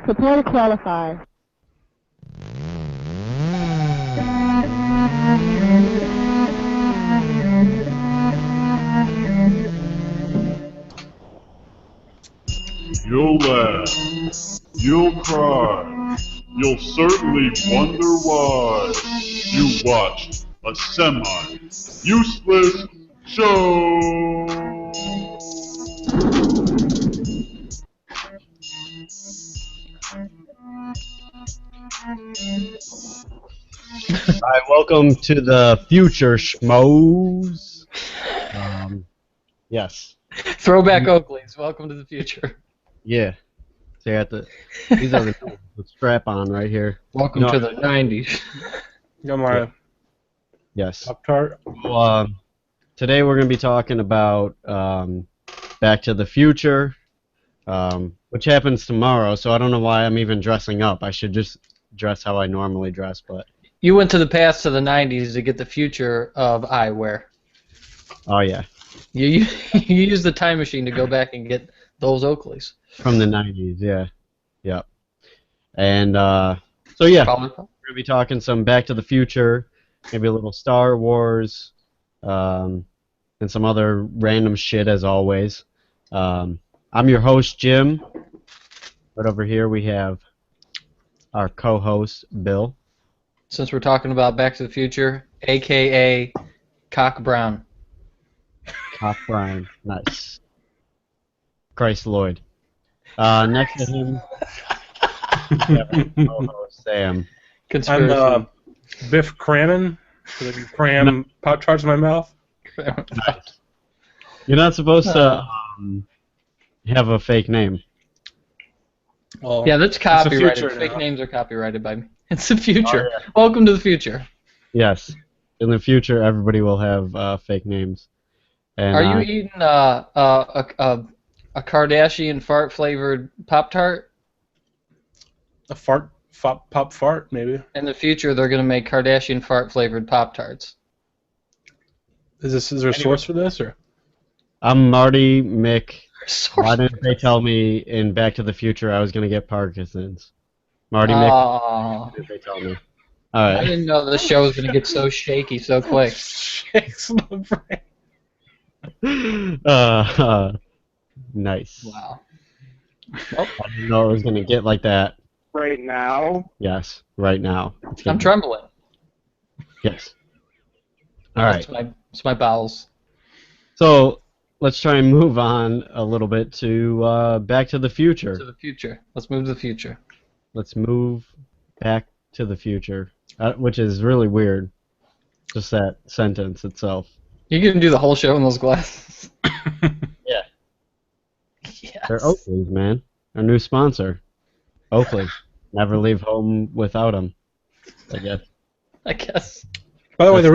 Prepare to qualify. You'll laugh. You'll cry. You'll certainly wonder why you watched a semi-useless show. Alright, welcome to the future, schmoes. Yes. Throwback Oakleys, welcome to the future. Yeah. So these are the strap on right here. Welcome to the 90s. Mario. Yes. Pop-Tart. Well, today we're going to be talking about Back to the Future, which happens tomorrow, so I don't know why I'm even dressing up. I should just dress how I normally dress, but... You went to the past to the 90s to get the future of eyewear. Oh, yeah. You used the time machine to go back and get those Oakleys. From the 90s, yeah. Yep. And, so yeah, we're going to be talking some Back to the Future, maybe a little Star Wars, and some other random shit as always. I'm your host, Jim. Right over here we have our co-host, Bill. Since we're talking about Back to the Future, a.k.a. Cock Brown. Cock Brown. Nice. Christ Lloyd. Next to him, we have our co-host, Sam. Conspiracy. I'm Biff Crammon, because I can cram Pop-Tarts in my mouth. Nice. You're not supposed to have a fake name. Well, Yeah, that's copyrighted. future Fake now. names are copyrighted by me. It's the future. Oh, yeah. Welcome to the future. Yes. In the future, everybody will have fake names. And, Are you eating a Kardashian fart-flavored Pop-Tart? A pop fart, maybe. In the future, they're going to make Kardashian fart-flavored Pop-Tarts. Is there a source for this, or? I'm Marty Mick. Source. Why didn't they tell me in Back to the Future I was going to get Parkinson's? Marty Mick, Aw. why did they tell me? I Alright. didn't know this show was going to get so shaky so quick. Shakes my brain. Nice. Wow. I didn't know it was going to get like that. Right now? Yes, right now. It's I'm gonna- trembling. Yes. Alright. It's my bowels. So, let's try and move on a little bit to Back to the Future. To the future. Let's move to the future. Let's move back to the future, which is really weird. Just that sentence itself. You can do the whole show in those glasses. Yeah. Yes. They're Oakleys, man. Our new sponsor. Oakley. Never leave home without them, I guess. I guess. By the way, the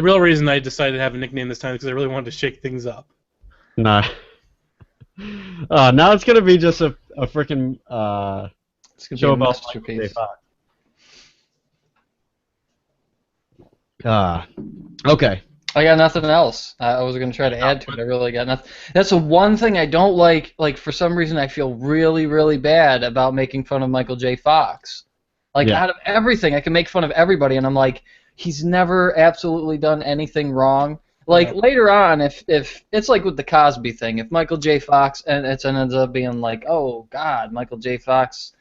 real reason I decided to have a nickname this time is because I really wanted to shake things up. Nah. Now it's going to be just a freaking It's going to show be a about Michael J. masterpiece. Fox. Okay. I got nothing else. I was going to try to add to it. I really got nothing. That's the one thing I don't like. Like, for some reason, I feel really, really bad about making fun of Michael J. Fox. Like, Yeah. out of everything, I can make fun of everybody, and I'm like, he's never absolutely done anything wrong. Like, later on, if it's like with the Cosby thing, if Michael J. Fox, and it ends up being like, oh, God, Michael J. Fox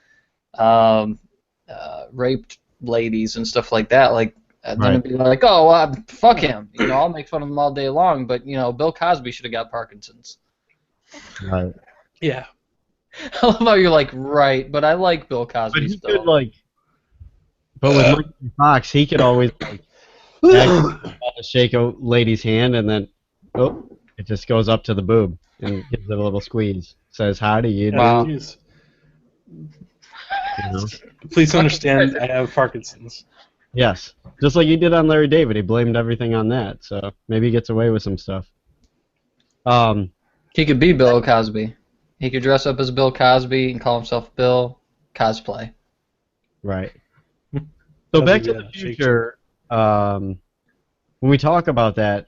raped ladies and stuff like that, like, then it'd be like, oh, fuck him. You know, I'll make fun of him all day long, but, you know, Bill Cosby should have got Parkinson's. Right. Yeah. I love how you're like, right, but I like Bill But Cosby he still. could, like... But with Michael J. Fox, he could always, like, shake a lady's hand, and then, oh, it just goes up to the boob and gives it a little squeeze. Says, how do you do? Wow. Jeez. You know? Please understand, I have Parkinson's. Yes. Just like he did on Larry David. He blamed everything on that, so maybe he gets away with some stuff. He could be Bill Cosby. He could dress up as Bill Cosby and call himself Bill Cosplay. Right. So Back to the Future, when we talk about that,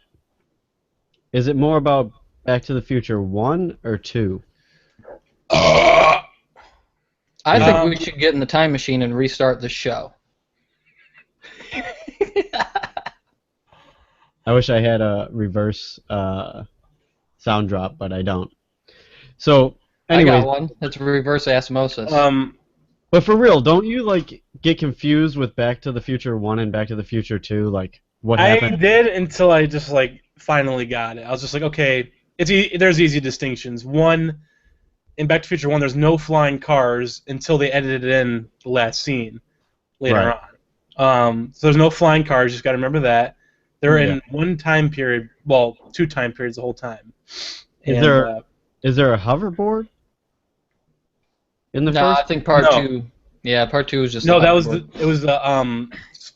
is it more about Back to the Future 1 or 2? I think we should get in the time machine and restart the show. I wish I had a reverse sound drop, but I don't. So, anyways, I got one. It's reverse osmosis. But for real, don't you like get confused with Back to the Future 1 and Back to the Future 2? Like, what happened? I did until I just like finally got it. I was just like, okay, there's easy distinctions. One, in Back to the Future 1, there's no flying cars until they edited in the last scene later on. So there's no flying cars. You just got to remember that. They're in one time period, well, 2 time periods the whole time. Is there a hoverboard? In the first? I think part 2. Yeah, part 2 was just. No, that was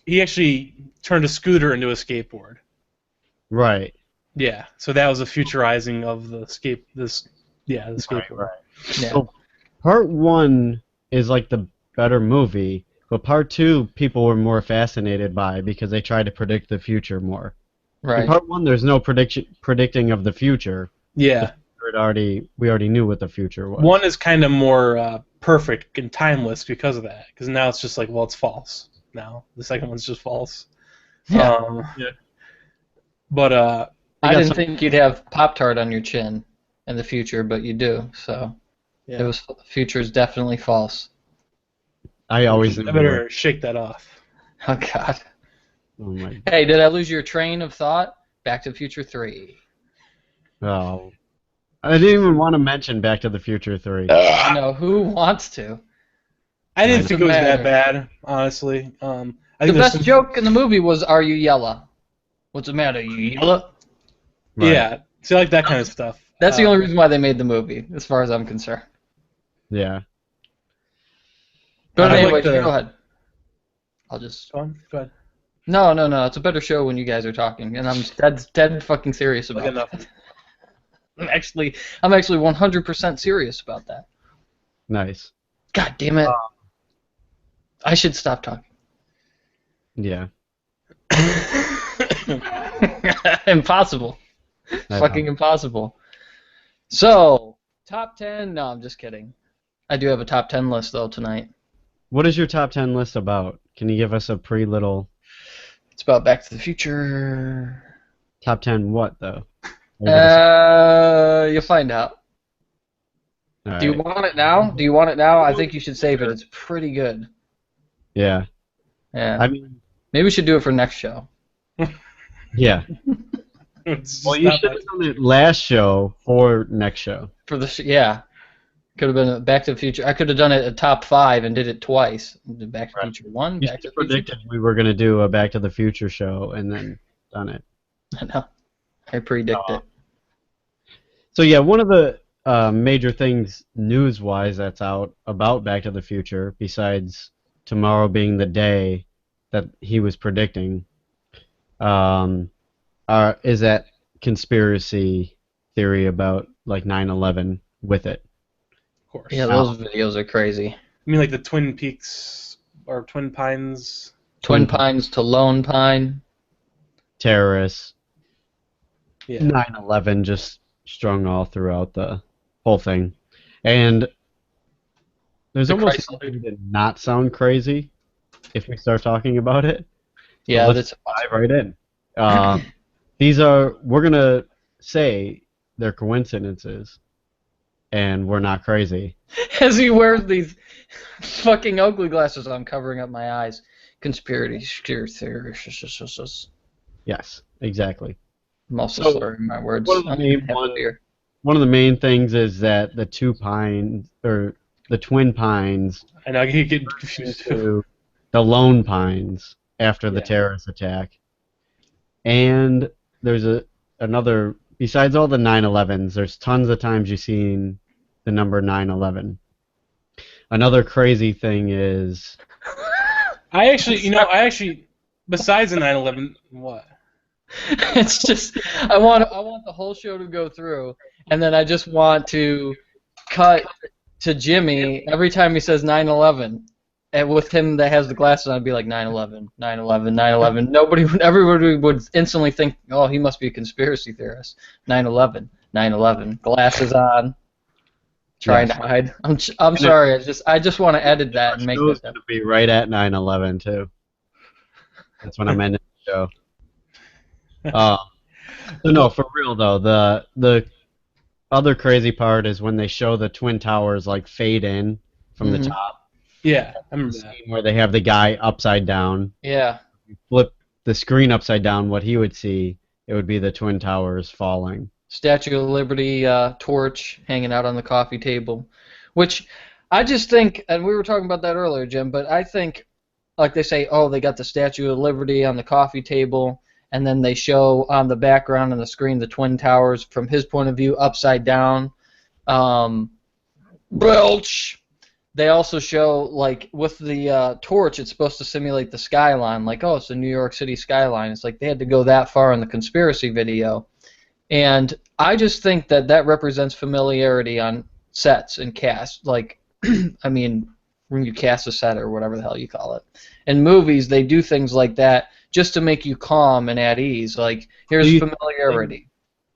he actually turned a scooter into a skateboard. Right. Yeah, so that was a futurizing of the skateboard. Right. Yeah. So part 1 is like the better movie, but part 2 people were more fascinated by because they tried to predict the future more. Right. In part 1 there's no predicting of the future. Yeah. We already knew what the future was. 1 is kind of more perfect and timeless because of that. Because now it's just like, well, it's false. Now the second one's just false. Yeah. But I didn't think you'd have Pop-Tart on your chin in the future, but you do. So yeah. the future is definitely false. I always. I better shake that off. Oh God. Oh my. Hey, did I lose your train of thought? Back to the Future 3. Oh. I didn't even want to mention Back to the Future 3. I know, who wants to? I didn't think it was matter. that bad, honestly. I The think best joke in the movie was, "Are you yellow? What's the matter, you yellow?" Right. Yeah, see, I like that kind of stuff. That's the only reason why they made the movie, as far as I'm concerned. Yeah. But I anyway, like the- go ahead. I'll just. Go on. No. It's a better show when you guys are talking, and I'm dead fucking serious about it. I'm actually 100% serious about that. Nice. God damn it! I should stop talking. Yeah. Impossible. Fucking impossible. So, top 10. No, I'm just kidding. I do have a top 10 list though tonight. What is your top 10 list about? Can you give us a little It's about Back to the Future. top 10 what though? You'll find out. All Do you right. want it now? I think you should save it. It's pretty good. Yeah. Yeah. I mean, Maybe we should do it for next show. yeah. Well, you should have done it last show for next show. For the yeah. Could have been a Back to the Future. I could have done it a top 5 and did it twice. Did Back to the Future 1, You Back to the predicted we were going to do a Back to the Future show and then done it. Future. I know. I predict it. So yeah, one of the major things news-wise that's out about Back to the Future, besides tomorrow being the day that he was predicting, is that conspiracy theory about like 9/11 with it. Of course. Yeah, those videos are crazy. I mean, like the Twin Peaks or Twin Pines. Twin Pines to Lone Pine. Terrorists. Yeah. 9/11 just strung all throughout the whole thing. And there's The almost Chrysler. something to not sound crazy if we start talking about it. Yeah, So that's let's dive right in. We're going to say they're coincidences, and we're not crazy. as he wears these fucking Oakley glasses on, covering up my eyes. Conspiracy theories. Yes, exactly. I'm also So, slurring my words. one of the I'm main gonna have a beer. One of the main things is that the Twin Pines I know, I get confused too. to the Lone Pines after the Yeah. terrorist attack. And there's another, besides all the 9/11s, there's tons of times you've seen the number 9/11. Another crazy thing is, I actually, besides the 9/11, what? It's just I want the whole show to go through, and then I just want to cut to Jimmy every time he says 9/11, and with him that has the glasses on, I'd be like 9/11, 9/11, 9/11. Everybody would instantly think, oh, he must be a conspiracy theorist. 9/11, 9/11, glasses on. Trying Yes. to hide. I'm sorry. I just want to edit that and make Show's that. going to be right at 9/11 too. That's when I'm ending the show. So no, for real though, the other crazy part is when they show the Twin Towers like fade in from the Mhm. top. Yeah, I remember The that. scene where they have the guy upside down. Yeah. Flip the screen upside down, what he would see, it would be the Twin Towers falling. Statue of Liberty torch hanging out on the coffee table, which I just think, and we were talking about that earlier, Jim, but I think, like they say, oh, they got the Statue of Liberty on the coffee table, and then they show on the background on the screen the Twin Towers from his point of view upside down. Belch! They also show, like, with the torch, it's supposed to simulate the skyline. Like, oh, it's the New York City skyline. It's like they had to go that far in the conspiracy video. And I just think that that represents familiarity on sets and cast. Like, I mean, when you cast a set or whatever the hell you call it. In movies, they do things like that just to make you calm and at ease. Like, here's familiarity.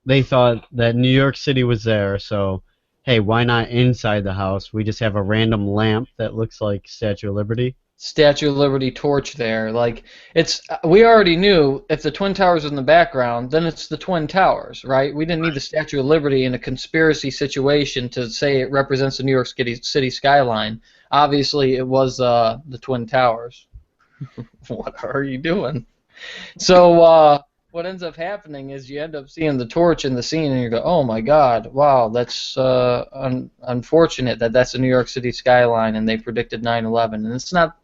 They thought that New York City was there, so hey, why not inside the house? We just have a random lamp that looks like Statue of Liberty. Statue of Liberty torch there. Like, it's we already knew if the Twin Towers was in the background, then it's the Twin Towers, right? We didn't need the Statue of Liberty in a conspiracy situation to say it represents the New York City skyline. Obviously, it was the Twin Towers. What are you doing? So what ends up happening is you end up seeing the torch in the scene, and you go, "Oh my God! Wow, that's unfortunate that that's the New York City skyline, and they predicted 9/11." And it's not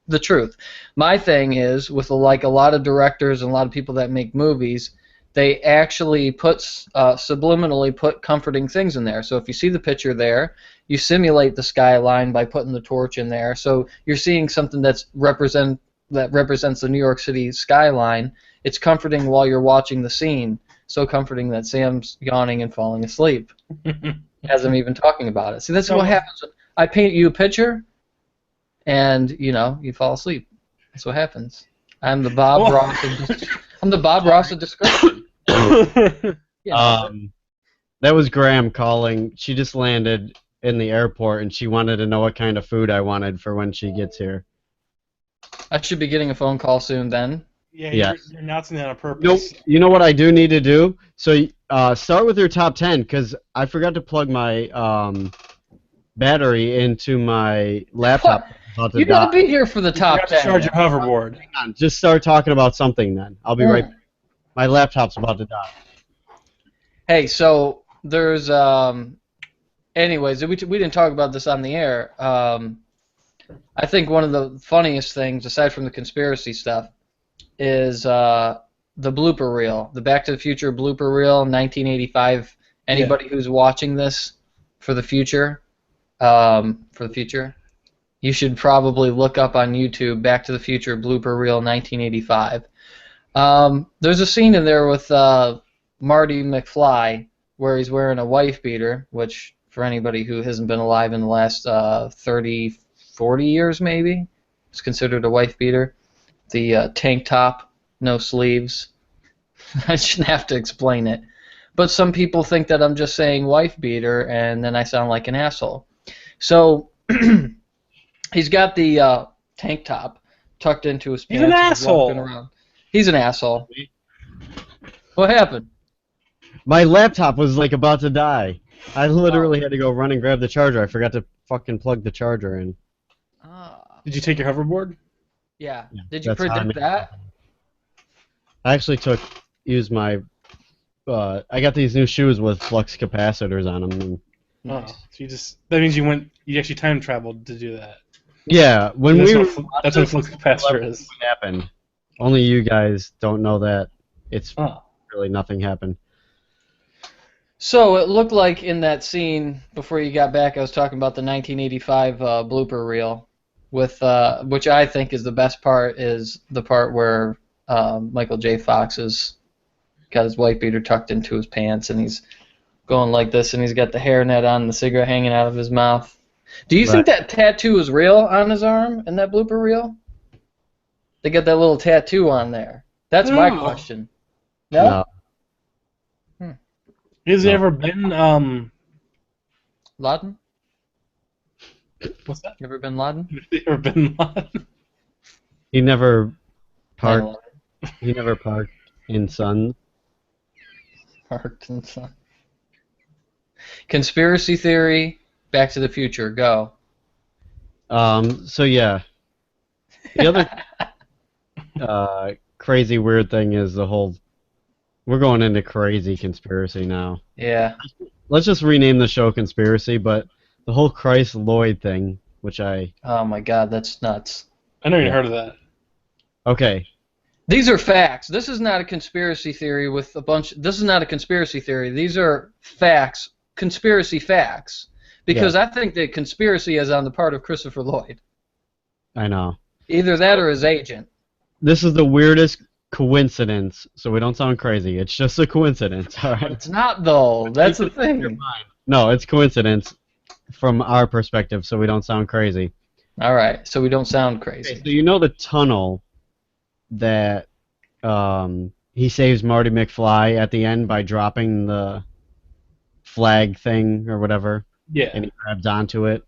the truth. My thing is with like a lot of directors and a lot of people that make movies, they actually subliminally put comforting things in there. So if you see the picture there, you simulate the skyline by putting the torch in there. So you're seeing something that represents the New York City skyline. It's comforting while you're watching the scene. So comforting that Sam's yawning and falling asleep as I'm even talking about it. See, that's what happens. I paint you a picture, and you fall asleep. That's what happens. I'm the Bob Ross. I'm the Bob Ross of description. Yeah. That was Graham calling. She just landed in the airport, and she wanted to know what kind of food I wanted for when she gets here. I should be getting a phone call soon then. Yeah, you're announcing that on purpose. Nope. You know what I do need to do? So start with your top 10, because I forgot to plug my battery into my laptop. You gotta be here for the top 10. Charge your hoverboard. Hang on, just start talking about something then. I'll be right back. My laptop's about to die. Hey, so there's anyways, we didn't talk about this on the air. I think one of the funniest things, aside from the conspiracy stuff, is the blooper reel, the Back to the Future blooper reel, 1985. Anybody who's watching this for the future, you should probably look up on YouTube Back to the Future blooper reel 1985. There's a scene in there with Marty McFly where he's wearing a wife beater, which for anybody who hasn't been alive in the last 30, 40 years maybe, is considered a wife beater. The tank top, no sleeves. I shouldn't have to explain it. But some people think that I'm just saying wife beater, and then I sound like an asshole. So he's got the tank top tucked into his pants. He's an asshole. Around. He's an asshole. What happened? My laptop was like about to die. I literally had to go run and grab the charger. I forgot to fucking plug the charger in. Did you take your hoverboard? Yeah. Did you predict that? I actually used my. I got these new shoes with flux capacitors on them. Oh, so that means you actually time traveled to do that. Yeah, when that's what flux capacitor is. What happened? Only you guys don't know that. It's really nothing happened. So it looked like in that scene before you got back, I was talking about the 1985 blooper reel, with which I think is the best part, is the part where Michael J. Fox has got his white beater tucked into his pants and he's going like this, and he's got the hairnet on, and the cigarette hanging out of his mouth. Do you think that tattoo is real on his arm in that blooper reel? They got that little tattoo on there. That's my question. No? Has there ever been Laden? What's that? You ever been Laden? You ever been Laden? He never parked. 9/11. He never parked in sun. Parked in sun. Conspiracy theory. Back to the Future. Go. So yeah, the other crazy weird thing is the whole. We're going into crazy conspiracy now. Yeah. Let's just rename the show Conspiracy, but the whole Christ Lloyd thing, which Oh my God, that's nuts. I never even heard of that. okay, These are facts. This is not a conspiracy theory with a bunch. This is not a conspiracy theory. These are facts, conspiracy facts. Because I think that conspiracy is on the part of Christopher Lloyd. I know. Either that or his agent. This is the weirdest coincidence, so we don't sound crazy. It's just a coincidence, all right? It's not though. That's the thing. No, it's coincidence from our perspective, so we don't sound crazy. All right, so we don't sound crazy. Okay, so you know the tunnel that he saves Marty McFly at the end by dropping the flag thing or whatever, Yeah. and he grabs onto it?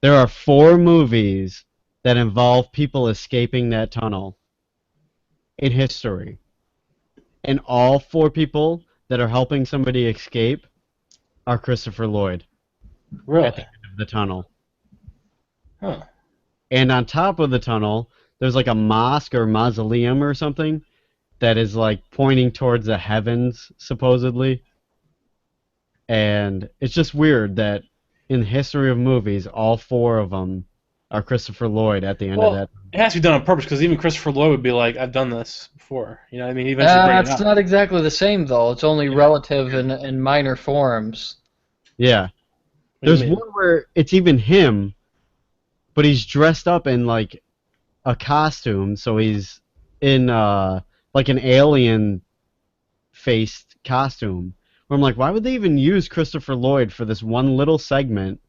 There are 4 movies that involve people escaping that tunnel in history. And all 4 people that are helping somebody escape are Christopher Lloyd Really? at the end of the tunnel. Huh. And on top of the tunnel, there's like a mosque or mausoleum or something that is like pointing towards the heavens, supposedly. And it's just weird that in the history of movies, all 4 of them are Christopher Lloyd at the end of that. It has to be done on purpose because even Christopher Lloyd would be like, "I've done this before." You know what I mean? He eventually bring it It's up. not exactly the same though. It's only relative in minor forms. Yeah. What do you There's mean? one where it's even him, but he's dressed up in like a costume, so he's in like an alien faced costume. Where I'm like, why would they even use Christopher Lloyd for this one little segment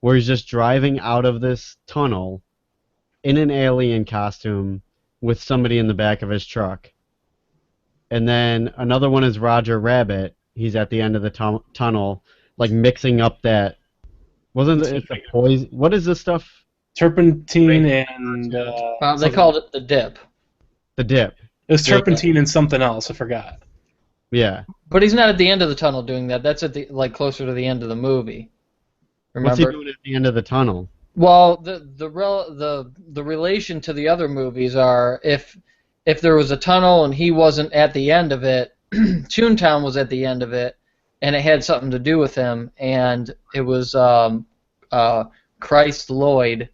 where he's just driving out of this tunnel in an alien costume with somebody in the back of his truck? And then another one is Roger Rabbit. He's at the end of the tunnel, like mixing up that. Wasn't it the poison? What is this stuff? Turpentine and They called it the dip. The dip. it was turpentine and something else. I forgot. Yeah. But he's not at the end of the tunnel doing that. That's at the closer to the end of the movie. Remember? What's he doing at the end of the tunnel? Well, the relation to the other movies are if there was a tunnel and he wasn't at the end of it, Toontown was at the end of it, and it had something to do with him, and it was Christ Lloyd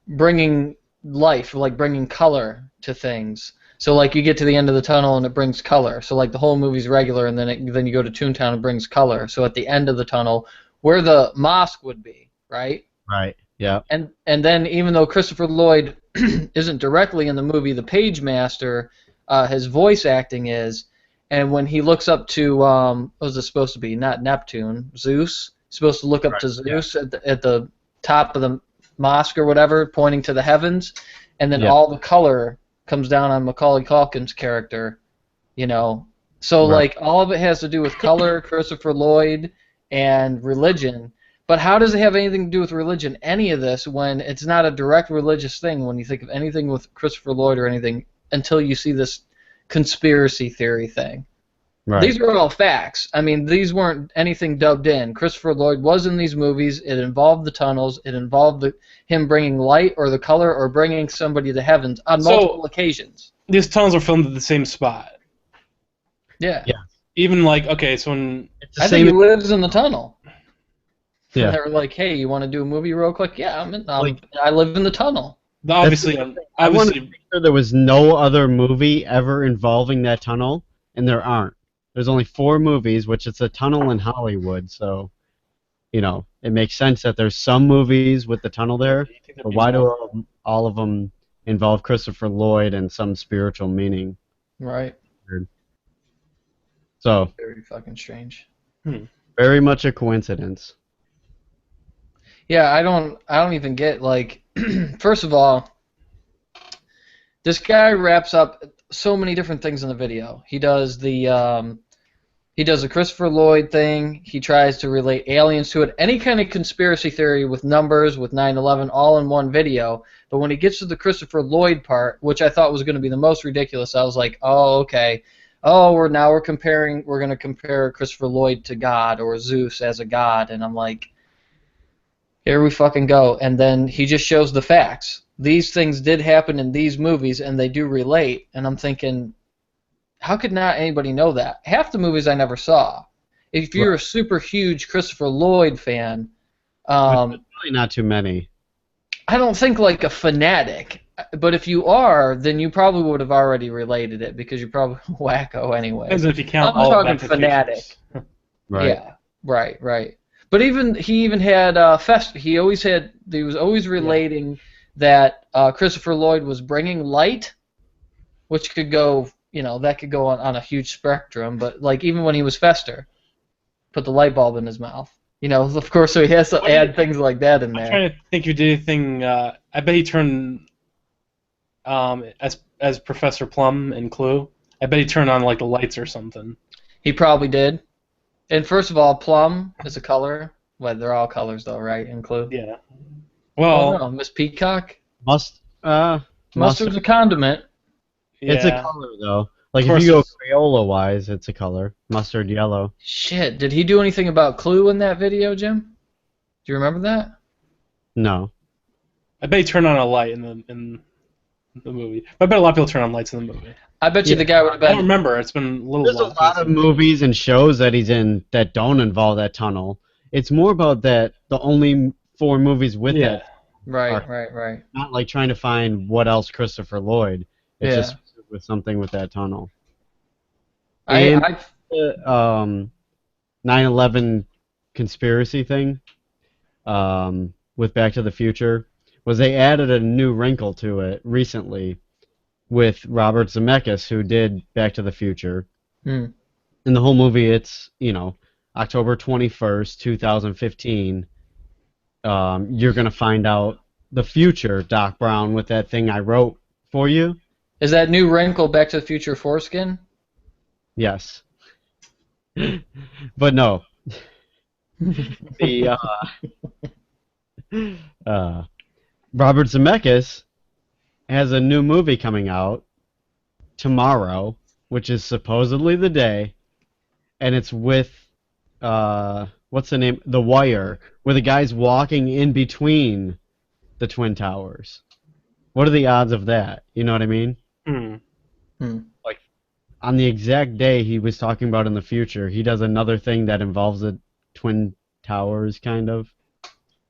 bringing life, like bringing color to things. So like you get to the end of the tunnel and it brings color. So like the whole movie's regular, and then you go to Toontown and it brings color. So at the end of the tunnel, where the mosque would be, right? Right. Yeah. And then even though Christopher Lloyd isn't directly in the movie, the Page Master, his voice acting is, and when he looks up to what was it supposed to be? Not Neptune, Zeus. He's supposed to look up to Zeus at the top of the mosque or whatever, pointing to the heavens, and then all the color comes down on Macaulay Culkin's character, you know. So like all of it has to do with color, Christopher Lloyd, and religion. But how does it have anything to do with religion, any of this, when it's not a direct religious thing when you think of anything with Christopher Lloyd or anything until you see this conspiracy theory thing? Right. These are all facts. I mean, these weren't anything dubbed in. Christopher Lloyd was in these movies. It involved the tunnels. It involved him bringing light or the color or bringing somebody to heavens on multiple occasions. These tunnels are filmed at the same spot. Yeah. Even like, okay, so when It's the I think same. he lives in the tunnel. Yeah. And they were like, hey, you want to do a movie real quick? Yeah, I live in the tunnel. obviously, I wanted to make sure there was no other movie ever involving that tunnel, and there aren't. There's only 4 movies, which it's a tunnel in Hollywood, so, you know, it makes sense that there's some movies with the tunnel there, but why do all of them involve Christopher Lloyd and some spiritual meaning? Right. So, Very fucking strange. very much a coincidence. Yeah, I don't even get, like, first of all, this guy wraps up so many different things in the video. He does the He does a Christopher Lloyd thing. He tries to relate aliens to it. Any kind of conspiracy theory with numbers, with 9/11, all in one video. But when he gets to the Christopher Lloyd part, which I thought was going to be the most ridiculous, I was like, oh, okay. Oh, we're going to compare Christopher Lloyd to God or Zeus as a god. And I'm like, here we fucking go. And then he just shows the facts. These things did happen in these movies, and they do relate. And I'm thinking, how could not anybody know that? Half the movies I never saw. If you're a super huge Christopher Lloyd fan, really not too many. I don't think like a fanatic. But if you are, then you probably would have already related it because you're probably wacko anyway. Depends if you count I'm all talking Back to the fanatic. Futures. Right. Yeah, right. But he even had he was always relating that Christopher Lloyd was bringing light, which could go, that could go on a huge spectrum. But like even when he was Fester, put the light bulb in his mouth. Of course, so he has to add things like that in there. I'm trying to think if you did anything. I bet he turned as Professor Plum in Clue. I bet he turned on like the lights or something. He probably did. And first of all, plum is a color. Well, they're all colors though, right? In Clue. Yeah. Well, no, Miss Peacock. Mustard's a condiment. It's a color though. Like if you go Crayola wise, it's a color. Mustard yellow. Shit, did he do anything about Clue in that video, Jim? Do you remember that? No. I bet he turned on a light in the movie. I bet a lot of people turn on lights in the movie. I bet you the guy would have been. I don't remember. It's been a little. There's a lot of movies and shows that he's in that don't involve that tunnel. It's more about that the only 4 movies with it. Right. Not like trying to find what else Christopher Lloyd. It's just with something with that tunnel. And the 9/11 conspiracy thing with Back to the Future was they added a new wrinkle to it recently with Robert Zemeckis, who did Back to the Future. In the whole movie, it's, October 21st, 2015. You're going to find out the future, Doc Brown, with that thing I wrote for you. Is that new wrinkle Back to the Future foreskin? Yes. But no. The Robert Zemeckis has a new movie coming out tomorrow, which is supposedly the day, and it's with what's the name? The Wire, where the guy's walking in between the Twin Towers. What are the odds of that? You know what I mean? Like, on the exact day he was talking about in the future, he does another thing that involves the Twin Towers, kind of.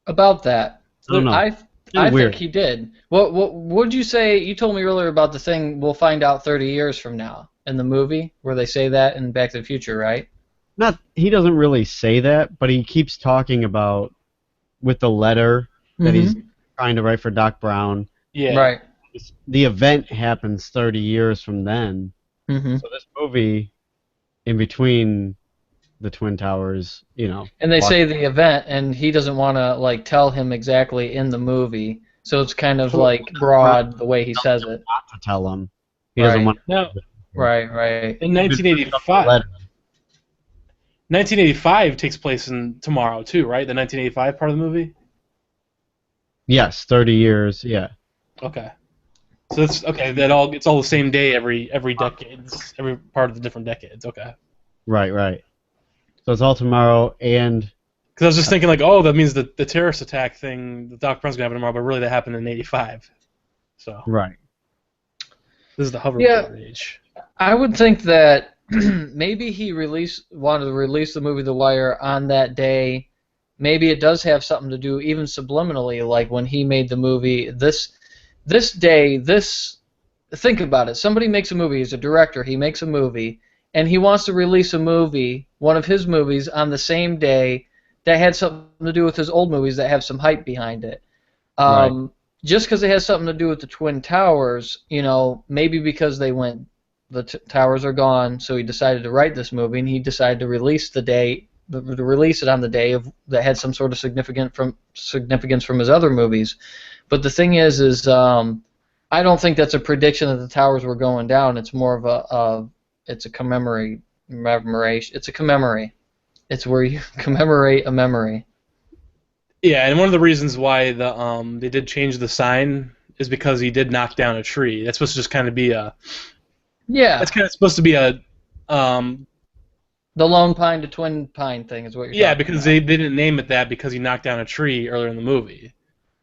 About that, I don't know. I think he did. What would you say? You told me earlier about the thing we'll find out 30 years from now in the movie, where they say that in Back to the Future, right? He doesn't really say that, but he keeps talking about with the letter that he's trying to write for Doc Brown. Yeah. Right. The event happens 30 years from then. So this movie, in between the Twin Towers, And they say the event, and he doesn't want to tell him exactly in the movie, so it's kind of broad the way he says it. Not to tell him. He doesn't want. No. Right. In 1985 takes place in tomorrow too, right? The 1985 part of the movie. Yes, 30 years. Yeah. Okay. So it's okay. It's all the same day every decades, every part of the different decades. Okay. Right. So it's all tomorrow, and because I was just thinking that means the terrorist attack thing, the Doc Brown's gonna happen tomorrow, but really that happened in '85. So. Right. This is the hoverboard age. I would think that maybe he wanted to release the movie The Wire on that day. Maybe it does have something to do, even subliminally, like when he made the movie. This day, think about it. Somebody makes a movie. He's a director. He makes a movie, and he wants to release a movie, one of his movies, on the same day that had something to do with his old movies that have some hype behind it. Right. Just because it has something to do with the Twin Towers, maybe because the towers are gone, so he decided to write this movie, and he decided to release it on the day that had some sort of significance from his other movies. But the thing is I don't think that's a prediction that the towers were going down. It's more of it's a commemoration. It's a commemorate. It's where you commemorate a memory. Yeah, and one of the reasons why they did change the sign is because he did knock down a tree. That's supposed to just kind of be a. Yeah. That's kind of supposed to be a. The Lone Pine to Twin Pine thing is what you're Yeah, talking because about. they didn't name it that because he knocked down a tree earlier in the movie.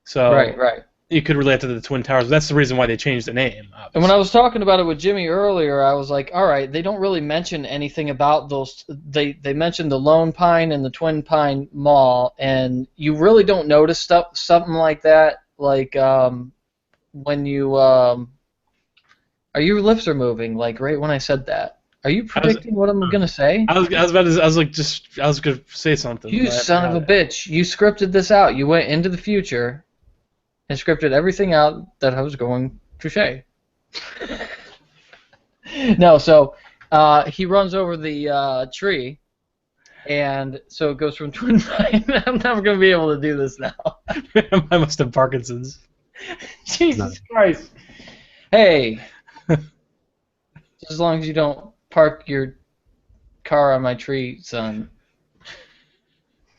So Right. You could relate to the Twin Towers. That's the reason why they changed the name. Obviously. And when I was talking about it with Jimmy earlier, I was like, all right, they don't really mention anything about those. They mentioned the Lone Pine and the Twin Pine Mall, and you really don't notice something like that. Like when you are your lips are moving, like right when I said that. Are you predicting what I'm gonna say? I was gonna say something. You son of a bitch! You scripted this out. You went into the future and scripted everything out that I was going to say. No, so he runs over the tree, and so it goes from Twin Pine. I'm never gonna be able to do this now. I must have Parkinson's. Jesus Christ! Hey, just as long as you don't park your car on my tree, son.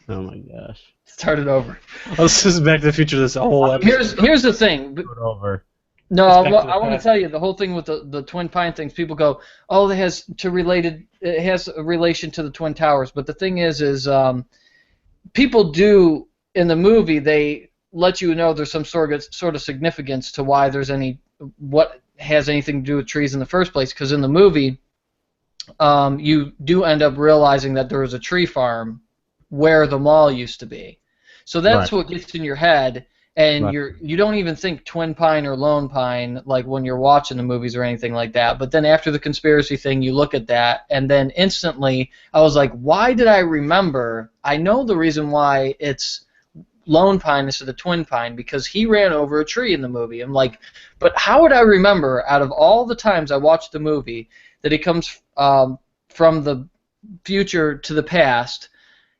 Oh my gosh. Start it over. This is Back to the Future. This whole episode. Here's the thing. Start over. No, It's Back to the I want to Past. tell you the whole thing with the Twin Pine things. People go, oh, it has a relation to the Twin Towers. But the thing is people do in the movie, they let you know there's some sort of significance to why there's what has anything to do with trees in the first place. Because in the movie, you do end up realizing that there was a tree farm where the mall used to be. So that's Right. what gets in your head, and Right. you don't even think Twin Pine or Lone Pine like when you're watching the movies or anything like that. But then after the conspiracy thing, you look at that, and then instantly I was like, why did I remember? I know the reason why it's Lone Pine instead of Twin Pine, because he ran over a tree in the movie. I'm like, but how would I remember out of all the times I watched the movie that he comes from the future to the past,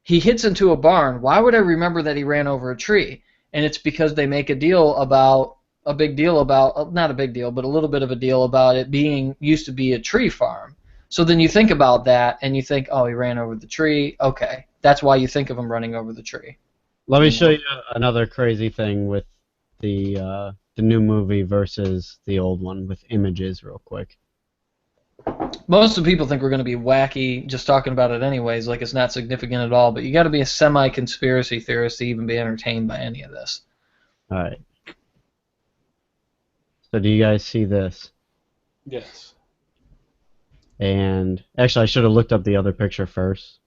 he hits into a barn. Why would I remember that he ran over a tree? And it's because they make a big deal about, not a big deal, but a little bit of a deal about it being used to be a tree farm. So then you think about that, and you think, oh, he ran over the tree. Okay, that's why you think of him running over the tree. Let me show you another crazy thing with the new movie versus the old one with images real quick. Most of the people think we're going to be wacky just talking about it anyways, like it's not significant at all, but you got to be a semi-conspiracy theorist to even be entertained by any of this. Alright. So do you guys see this? Yes. And actually I should have looked up the other picture first,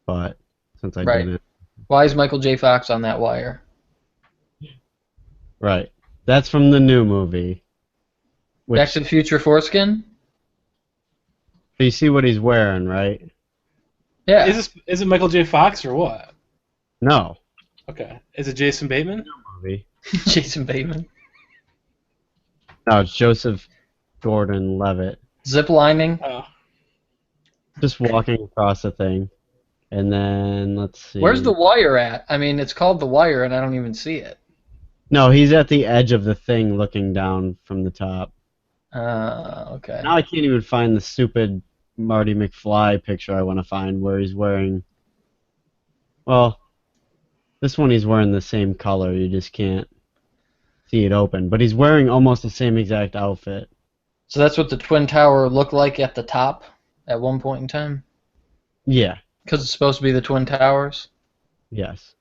but since I Right. didn't. Why is Michael J. Fox on that wire? Right. That's from the new movie. Which, Back to the Future foreskin? so you see what he's wearing, right? Yeah. Is it Michael J. Fox or what? No. Okay. Is it Jason Bateman? Movie. Jason Bateman. No, it's Joseph Gordon-Levitt. Zip lining? Oh. Just walking across the thing. And then, let's see. Where's the wire at? I mean, it's called the wire, and I don't even see it. No, he's at the edge of the thing looking down from the top. Okay. Now I can't even find the stupid Marty McFly picture I want to find where he's wearing... Well, this one he's wearing the same color, you just can't see it open. But he's wearing almost the same exact outfit. So that's what the Twin Tower looked like at the top at one point in time? Yeah, Because it's supposed to be the Twin Towers? yes.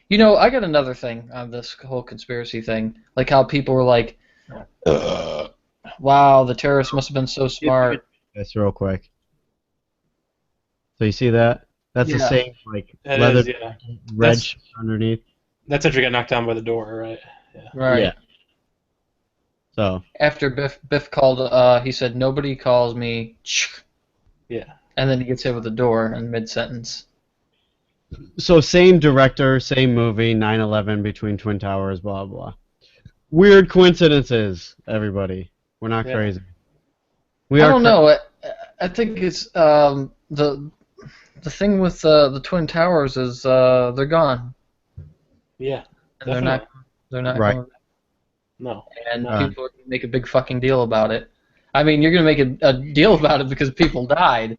You know, I got another thing on this whole conspiracy thing. Like how people were like, wow, the terrorists must have been so smart. This real quick. So you see that? That's the Yeah. same, like, That leather is, yeah. red That's- shirt underneath. That's after he got knocked down by the door, right? Yeah. Right. Yeah. So, After Biff called, he said, nobody calls me, Yeah. and then he gets hit with the door in mid-sentence. so same director, same movie, 9/11 between Twin Towers, blah, blah. Weird coincidences, everybody. We're not Yeah. crazy. I don't know. I think it's the thing with the Twin Towers is they're gone. Yeah. And they're not Right. going, No. and Right. people are gonna make a big fucking deal about it. I mean, you're gonna make a deal about it because people died,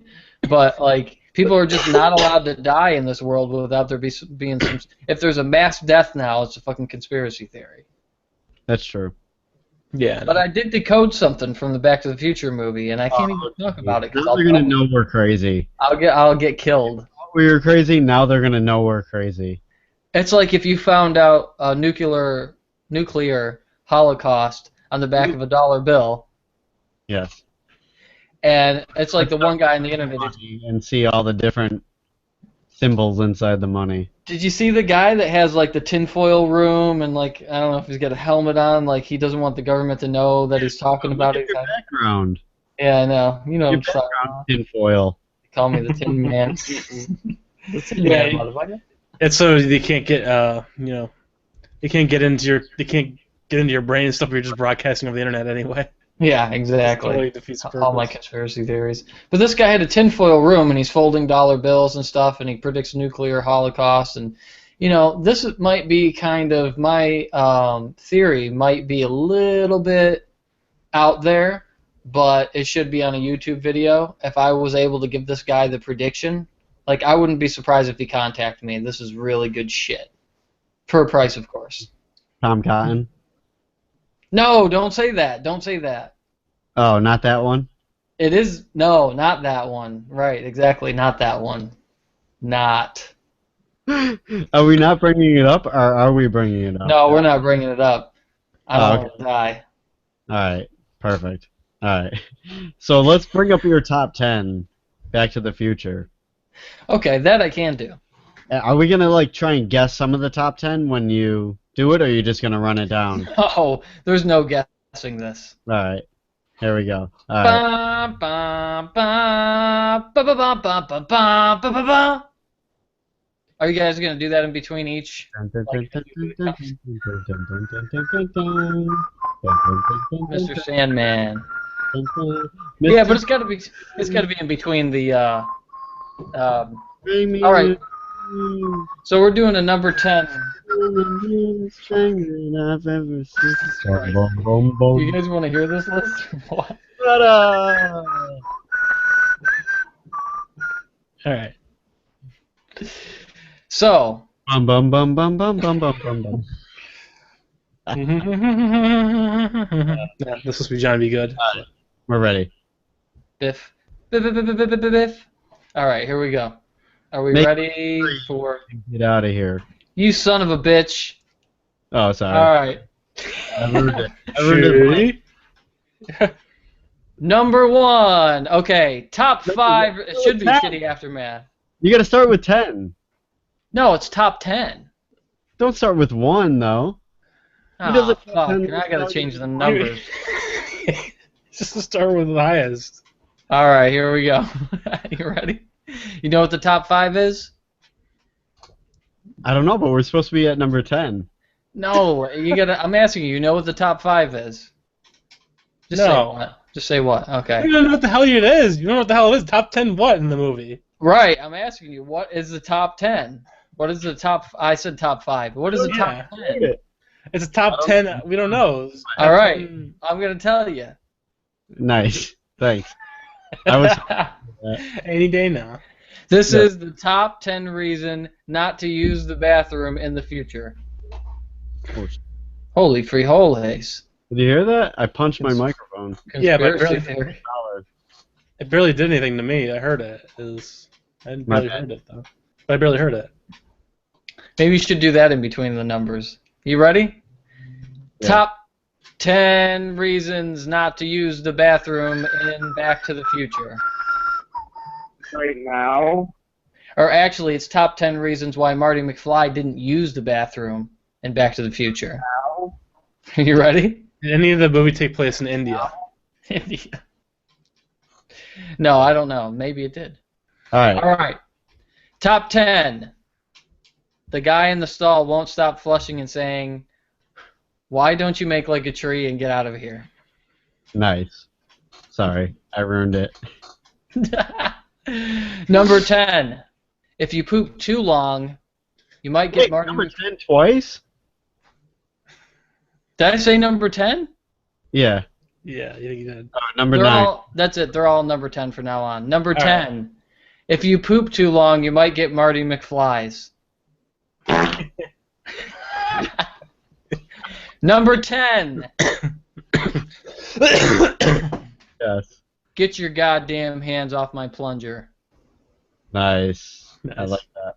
but like people are just not allowed to die in this world without there being some. If there's a mass death now, it's a fucking conspiracy theory. That's true. Yeah. But I did decode something from the Back to the Future movie, and I can't even talk about it because Now they're gonna know we're crazy. I'll get killed. We were crazy. Now they're gonna know we're crazy. It's like if you found out a nuclear holocaust on the back of a dollar bill, Yes. and it's like the one guy on the internet. And see all the different symbols inside the money. Did you see the guy that has like the tinfoil room and like I don't know if he's got a helmet on, like he doesn't want the government to know that he's talking about it. Your background. Yeah, I know. You know, Your I'm sorry. background tinfoil. Call me the Tin Man. The Tin Yeah, Man, motherfucker. It's so they can't get they can't get into your brain and stuff. You're just broadcasting over the internet anyway. Yeah, exactly. Totally defeats the All my purpose. conspiracy theories. But this guy had a tinfoil room, and he's folding dollar bills and stuff, and he predicts nuclear holocaust. And, you know, this might be kind of my theory, might be a little bit out there, but it should be on a YouTube video. If I was able to give this guy the prediction, like, I wouldn't be surprised if he contacted me. This is really good shit. For a price, of course. Tom Cotton. No, don't say that. Don't say that. Oh, not that one. It is no, not that one. Right, exactly, not that one. Not. Are we not bringing it up, or are we bringing it up? No, we're not bringing it up. I don't Oh, want to die. All right. Perfect. All right. So let's bring up your top 10. Back to the Future. Okay, that I can do. Are we gonna like try and guess some of the top 10 when you do it, or are you just gonna run it down? Oh, there's no guessing this. All right. Here we go. All right. Ba, ba, ba, ba, ba, ba, ba, ba, ba, ba, ba, ba. Are you guys gonna do that in between each? Mr. Sandman. Yeah, but it's gotta be in between the. All right. So we're doing a number 10. You guys want to hear this list? What? All right. So. Bum bum bum bum bum bum bum bum bum. Yeah, this must be John B. Good. We're ready. Biff. Biff, biff, biff, biff, biff, biff, biff. All right, here we go. Are we ready for... Get out of here. You son of a bitch. Oh, sorry. All right. I ruined it. Number 1. Okay, top 5. It should be Shitty Aftermath. You gotta start with 10. No, it's top 10. Don't start with 1, though. Oh, fuck. Now I gotta change the numbers. Just to start with the highest. All right, here we go. You ready? You know what the top 5 is? I don't know, but we're supposed to be at number 10. No, you gotta. I'm asking you. You know what the top 5 is? Just say what. Just say what. Okay. You don't know what the hell it is. You don't know what the hell it is. Top 10 what in the movie? Right. I'm asking you. What is the top 10? What is the top? I said top 5. What is the top 10? It's a top 10. We don't know. All right. I'm gonna tell you. Nice. Thanks. I was any day now. This is the top 10 reason not to use the bathroom in the future. Holy frijoles. Did you hear that? I punched my microphone. Yeah, but Conspiracy it barely did anything to me. I heard it. I barely heard it though. But I barely heard it. Maybe you should do that in between the numbers. You ready? Yeah. Top 10 reasons not to use the bathroom in Back to the Future. Right now? Or actually, it's top 10 reasons why Marty McFly didn't use the bathroom in Back to the Future. Now? You ready? Did any of the movie take place in India? India. No, I don't know. Maybe it did. All right. All right. Top 10. The guy in the stall won't stop flushing and saying, "Why don't you make like a tree and get out of here?" Nice. Sorry, I ruined it. Number 10. If you poop too long, you might get Marty. Number 10 twice? Did I say number 10? Yeah. Yeah, you did. Number 9. That's it. They're all number 10 for now on. Number 10. If you poop too long, you might get Marty McFlies. Number 10. Yes. Get your goddamn hands off my plunger. Nice. I like that.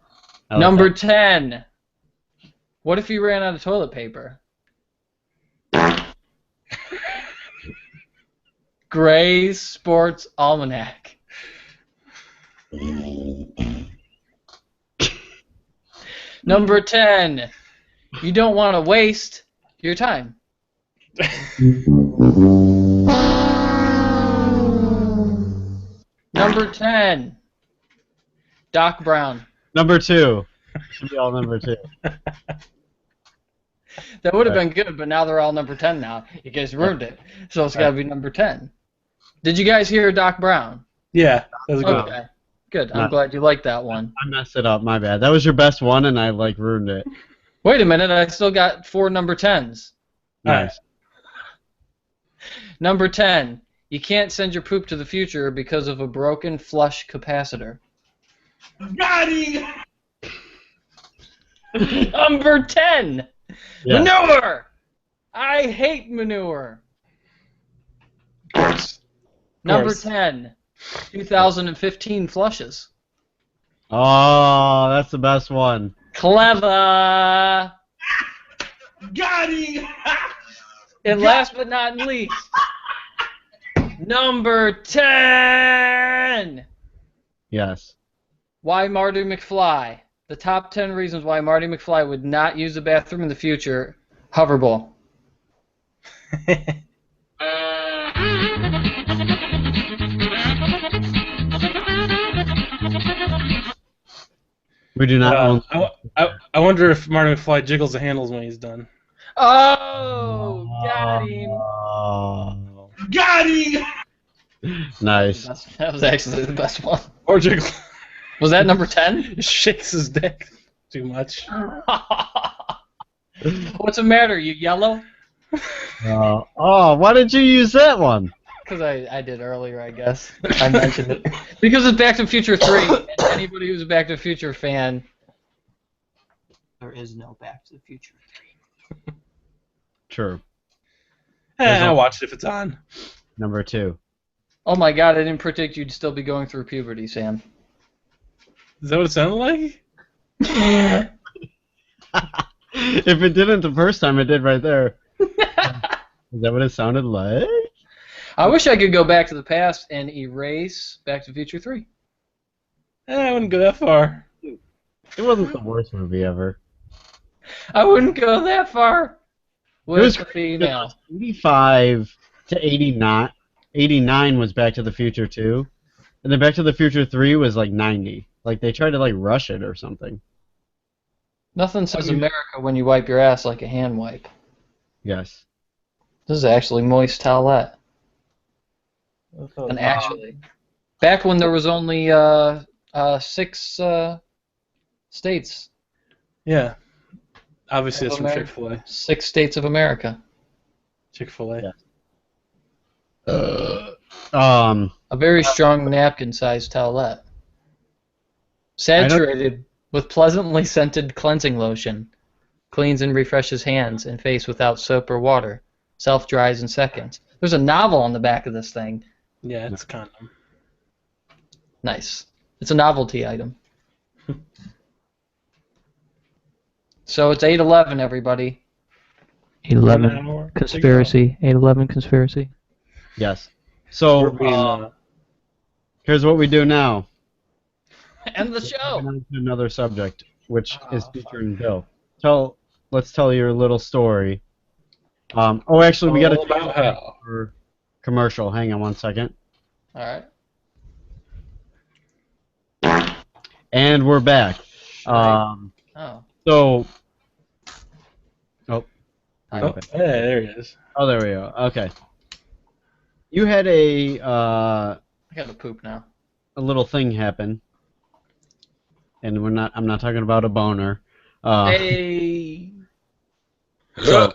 Number 10. What if you ran out of toilet paper? Gray's Sports Almanac. Number 10. You don't want to waste your time. Number 10. Doc Brown. Number 2. Should be all number 2. That would have been good, but now they're all number 10 now. You guys ruined it. So it's got to be number 10. Did you guys hear Doc Brown? Yeah, that was good. Okay. Good. I'm glad you liked that one. I messed it up. My bad. That was your best one, and I ruined it. Wait a minute. I still got 4 number 10s. Nice. Number 10. You can't send your poop to the future because of a broken flush capacitor. Got him! Number 10. Yeah. Manure. I hate manure. Of course. Number 10. 2015 flushes. Oh, that's the best one. Clever. Got him! And last but not least, number 10. Yes. Why Marty McFly? The top 10 reasons why Marty McFly would not use the bathroom in the future. Hoverball. We do not own. I wonder if Marty McFly jiggles the handles when he's done. Oh, got him. Oh. Got him! Nice. That was actually the best one. Or jiggle. Was that number 10? Shakes his dick too much. What's the matter? You yellow? Oh, why did you use that one? Because I did earlier, I guess. I mentioned it. Because it's Back to the Future 3. And anybody who's a Back to the Future fan, there is no Back to the Future 3. True. I'll watch it if it's on. Number 2. Oh my god, I didn't predict you'd still be going through puberty, Sam. Is that what it sounded like? If it didn't the first time, it did right there. Is that what it sounded like? I wish I could go back to the past and erase Back to the Future 3. I wouldn't go that far. It wasn't the worst movie ever. I wouldn't go that far It was with a female. 85 to 89. 89 was Back to the Future 2. And then Back to the Future 3 was like 90. Like they tried to like rush it or something. Nothing says America when you wipe your ass like a hand wipe. Yes. This is actually moist towelette. And actually, back when there was only 6 states. Yeah. Obviously, it's from America. Chick-fil-A. 6 states of America. Chick-fil-A. Yeah. A very strong napkin-sized towelette. Saturated with pleasantly scented cleansing lotion. Cleans and refreshes hands and face without soap or water. Self-dries in seconds. There's a novel on the back of this thing. Yeah, it's a condom. Nice. It's a novelty item. So it's 8/11, everybody. 8/11 conspiracy. 8/11 conspiracy. Yes. So here's what we do now. End the show. Moving on to another subject, which is featuring Bill. Let's tell your little story. Actually, we got to about how. for commercial. Hang on one second. All right. And we're back. Oh. So. There it is. Oh, there we go. Okay. You had a. I gotta poop now. A little thing happen. And I'm not talking about a boner. Hey. So,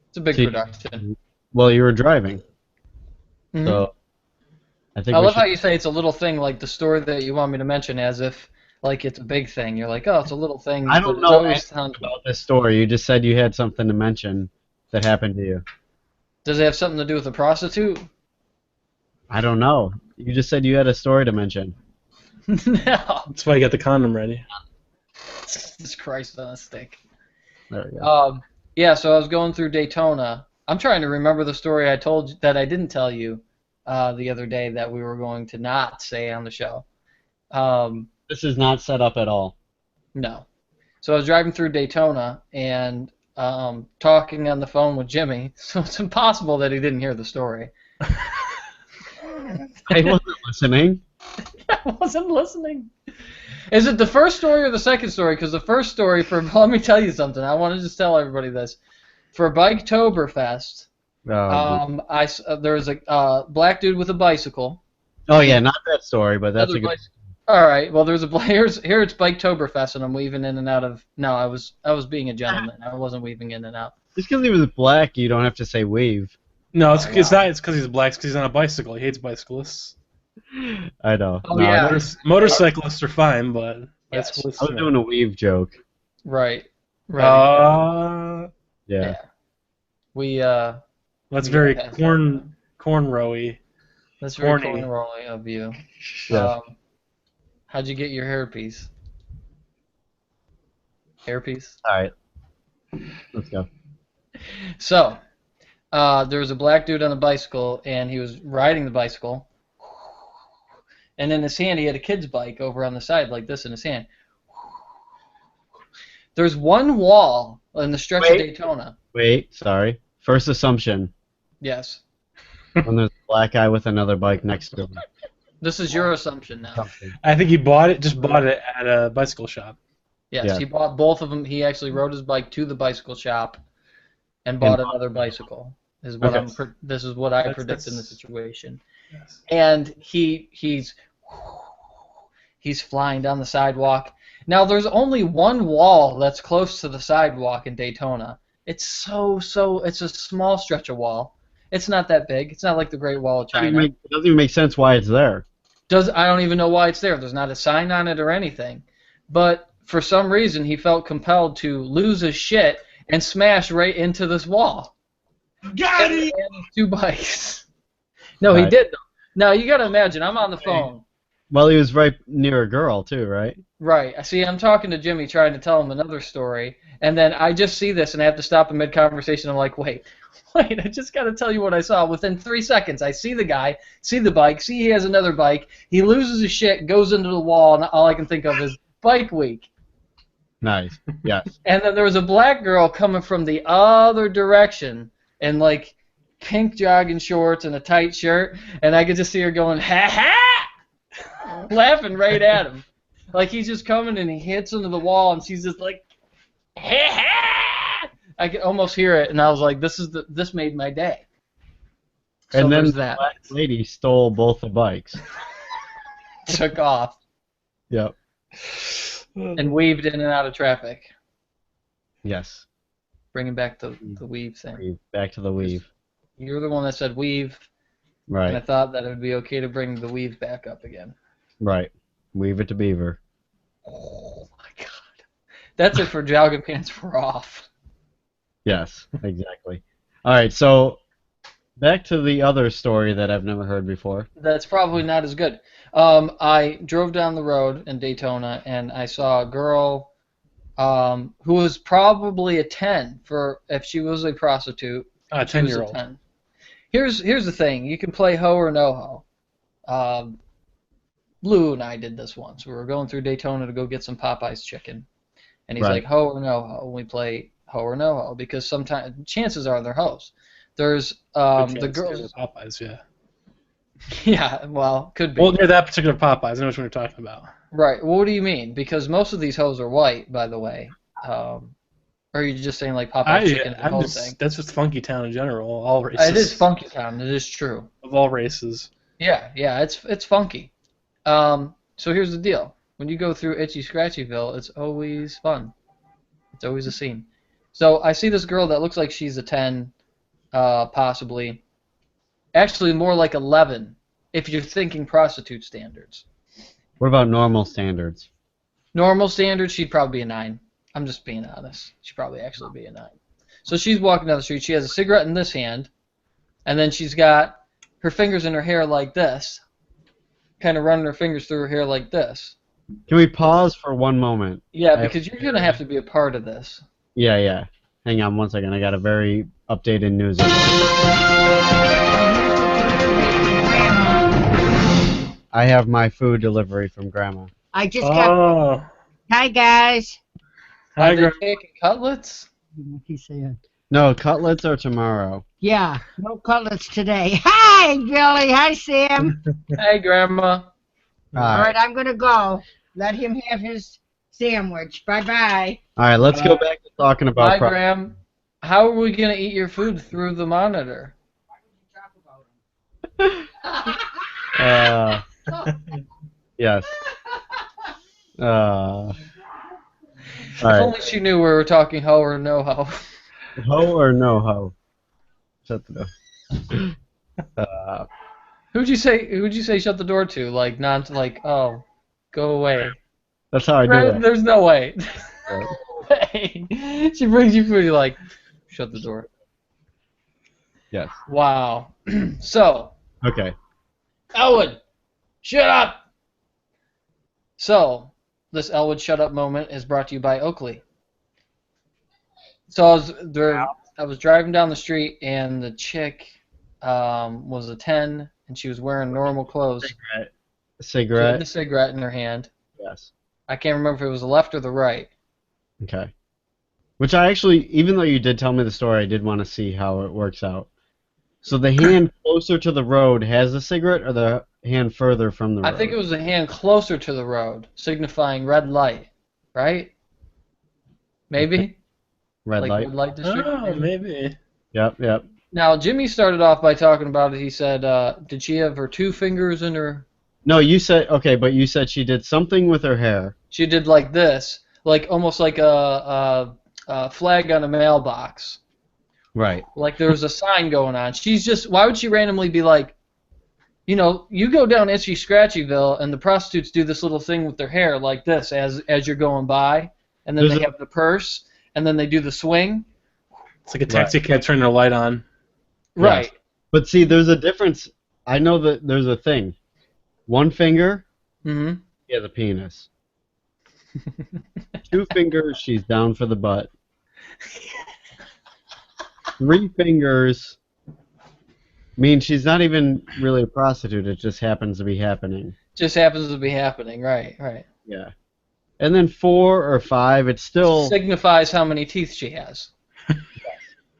it's a big production. Well, you were driving. Mhm. So I think I we love should. how you say it's a little thing, like the story that you want me to mention, as if like it's a big thing. You're like, oh, it's a little thing, I but don't it's know always anything sounds. about this story. You just said you had something to mention that happened to you. Does it have something to do with a prostitute? I don't know. You just said you had a story to mention. No. That's why you got the condom ready. Jesus Christ on a stick. There we go. Yeah, so I was going through Daytona. I'm trying to remember the story I told you that I didn't tell you the other day that we were going to not say on the show. This is not set up at all. No. So I was driving through Daytona and talking on the phone with Jimmy, so it's impossible that he didn't hear the story. I wasn't listening. I wasn't listening. Is it the first story or the second story? Because the first story, let me tell you something. I want to just tell everybody this. For Biketoberfest, there was a black dude with a bicycle. Oh yeah, not that story, but that's a good. All right. Well, there's here it's Biketoberfest, and I'm weaving in and out of. No, I was being a gentleman. I wasn't weaving in and out. Just because he was black, you don't have to say weave. No, it's not. It's because he's black. It's because he's on a bicycle. He hates bicyclists. I know. Oh, yeah. Motorcyclists are fine, but Yes. bicyclists. I was doing a weave joke. Right. Right. Yeah. We That's we very got past cornrowy. That's very corny. cornrowy of you. Yeah. How'd you get your hairpiece? Hairpiece? All right. Let's go. So, there was a black dude on a bicycle, and he was riding the bicycle. And in his hand, he had a kid's bike over on the side, like this in his hand. There's one wall in the stretch of Daytona. Wait, sorry. First assumption. Yes. When there's a black guy with another bike next to him. This is your assumption now. I think he just bought it at a bicycle shop. Yes, Yeah. he bought both of them. He actually rode his bike to the bicycle shop and bought another bicycle. This is what Okay. this is what I That's- predict in the that's- situation. Yes. And he's flying down the sidewalk. Now there's only one wall that's close to the sidewalk in Daytona. It's it's a small stretch of wall. It's not that big. It's not like the Great Wall of China. It doesn't even make sense why it's there. I don't even know why it's there. There's not a sign on it or anything. But for some reason he felt compelled to lose his shit and smash right into this wall. Got And it! his two bikes. No, he Right. did though. Now you gotta imagine, I'm on the phone. Well, he was right near a girl too, right? Right. I see. I'm talking to Jimmy, trying to tell him another story, and then I just see this, and I have to stop in mid-conversation. I'm like, wait. I just got to tell you what I saw. Within 3 seconds, I see the guy, see the bike, see he has another bike. He loses his shit, goes into the wall, and all I can think of is Bike Week. Nice. Yes. And then there was a black girl coming from the other direction in like pink jogging shorts and a tight shirt, and I could just see her going, ha ha, laughing right at him. Like he's just coming and he hits into the wall, and she's just like, ha ha. I could almost hear it, and I was like, this made my day. So And then there's the that. black lady stole both the bikes. Took off Yep. and weaved in and out of traffic. Yes. Bringing back the weave thing. Weave. Back to the weave. You're the one that said weave, and I Right. thought that it would be okay to bring the weave back up again. Right. Weave it to beaver. Oh my god. That's it for Jogging Pants We're Off. Yes. Exactly. All right. So back to the other story that I've never heard before. That's probably not as good. I drove down the road in Daytona, and I saw a girl who was probably a 10 for if she was a prostitute. A She was 10-year-old. 10. Here's the thing. You can play ho or no ho. Lou and I did this once. We were going through Daytona to go get some Popeye's chicken. And he's Right. like, ho or no ho. And we play ho or no ho because sometimes chances are they're hoes. There's the girls. Popeyes, yeah. Yeah, well, could be. Well, near that particular Popeyes, I know what you're talking about. Right. Well, what do you mean? Because most of these hoes are white, by the way. Or are you just saying like Popeye's chicken is a hoe thing? That's just Funky Town in general. All races. It is Funky Town. It is true. Of all races. Yeah, it's funky. So here's the deal. When you go through Itchy Scratchyville, it's always fun. It's always a scene. So I see this girl that looks like she's a 10, possibly, Actually, more like 11, if you're thinking prostitute standards. What about normal standards? Normal standards, she'd probably be a 9. I'm just being honest. She'd probably actually be a 9. So she's walking down the street. She has a cigarette in this hand, and then she's got her fingers in her hair like this, kind of running her fingers through her hair like this. Can we pause for one moment? Yeah, because you're going to have to be a part of this. Yeah. Hang on one second. I got a very updated news. I have my food delivery from Grandma. I just got. Oh. Hi guys. Hi, Are they Grandma. taking cutlets? He's saying. No, cutlets are tomorrow. Yeah, no cutlets today. Hi, Billy. Hi, Sam. Hey, Grandma. All right, I'm gonna go. Let him have his sandwich. Bye bye. All right, let's go back to talking about. Hi, Graham. How are we going to eat your food through the monitor? Yes. All If right. only she knew we were talking ho or no ho. Ho or no ho? Shut the door. Who'd you say shut the door to? Like oh, go away. That's how I do it. There's no way. Right. She brings you food, you're like, shut the door. Yes. Wow. So, Okay. Elwood, shut up! So, this Elwood shut up moment is brought to you by Oakley. So I was driving down the street and the chick was a 10 and she was wearing normal clothes. She had Cigarette. a cigarette in her hand. Yes. I can't remember if it was the left or the right. Okay. Which I actually, even though you did tell me the story, I did want to see how it works out. So the hand closer to the road has a cigarette, or the hand further from the road? I think it was the hand closer to the road, signifying red light, right? Maybe? Red Like light. red light district? Oh, maybe. Yep. Now, Jimmy started off by talking about it. He said, did she have her 2 fingers in her... No, you said, okay, but you said she did something with her hair. She did like this, like almost like a flag on a mailbox. Right. Like there was a sign going on. She's just, why would she randomly be like, you know, you go down Itchy Scratchyville and the prostitutes do this little thing with their hair like this as you're going by, and then they have the purse, and then they do the swing. It's like a taxi cab turning their light on. Right. Yes. But see, there's a difference. I know that there's a thing. One finger, Mm-hmm. she has a penis. 2 fingers, she's down for the butt. 3 fingers means she's not even really a prostitute. It just happens to be happening. Just happens to be happening. Right. Yeah. And then 4 or 5, it's still... Signifies how many teeth she has.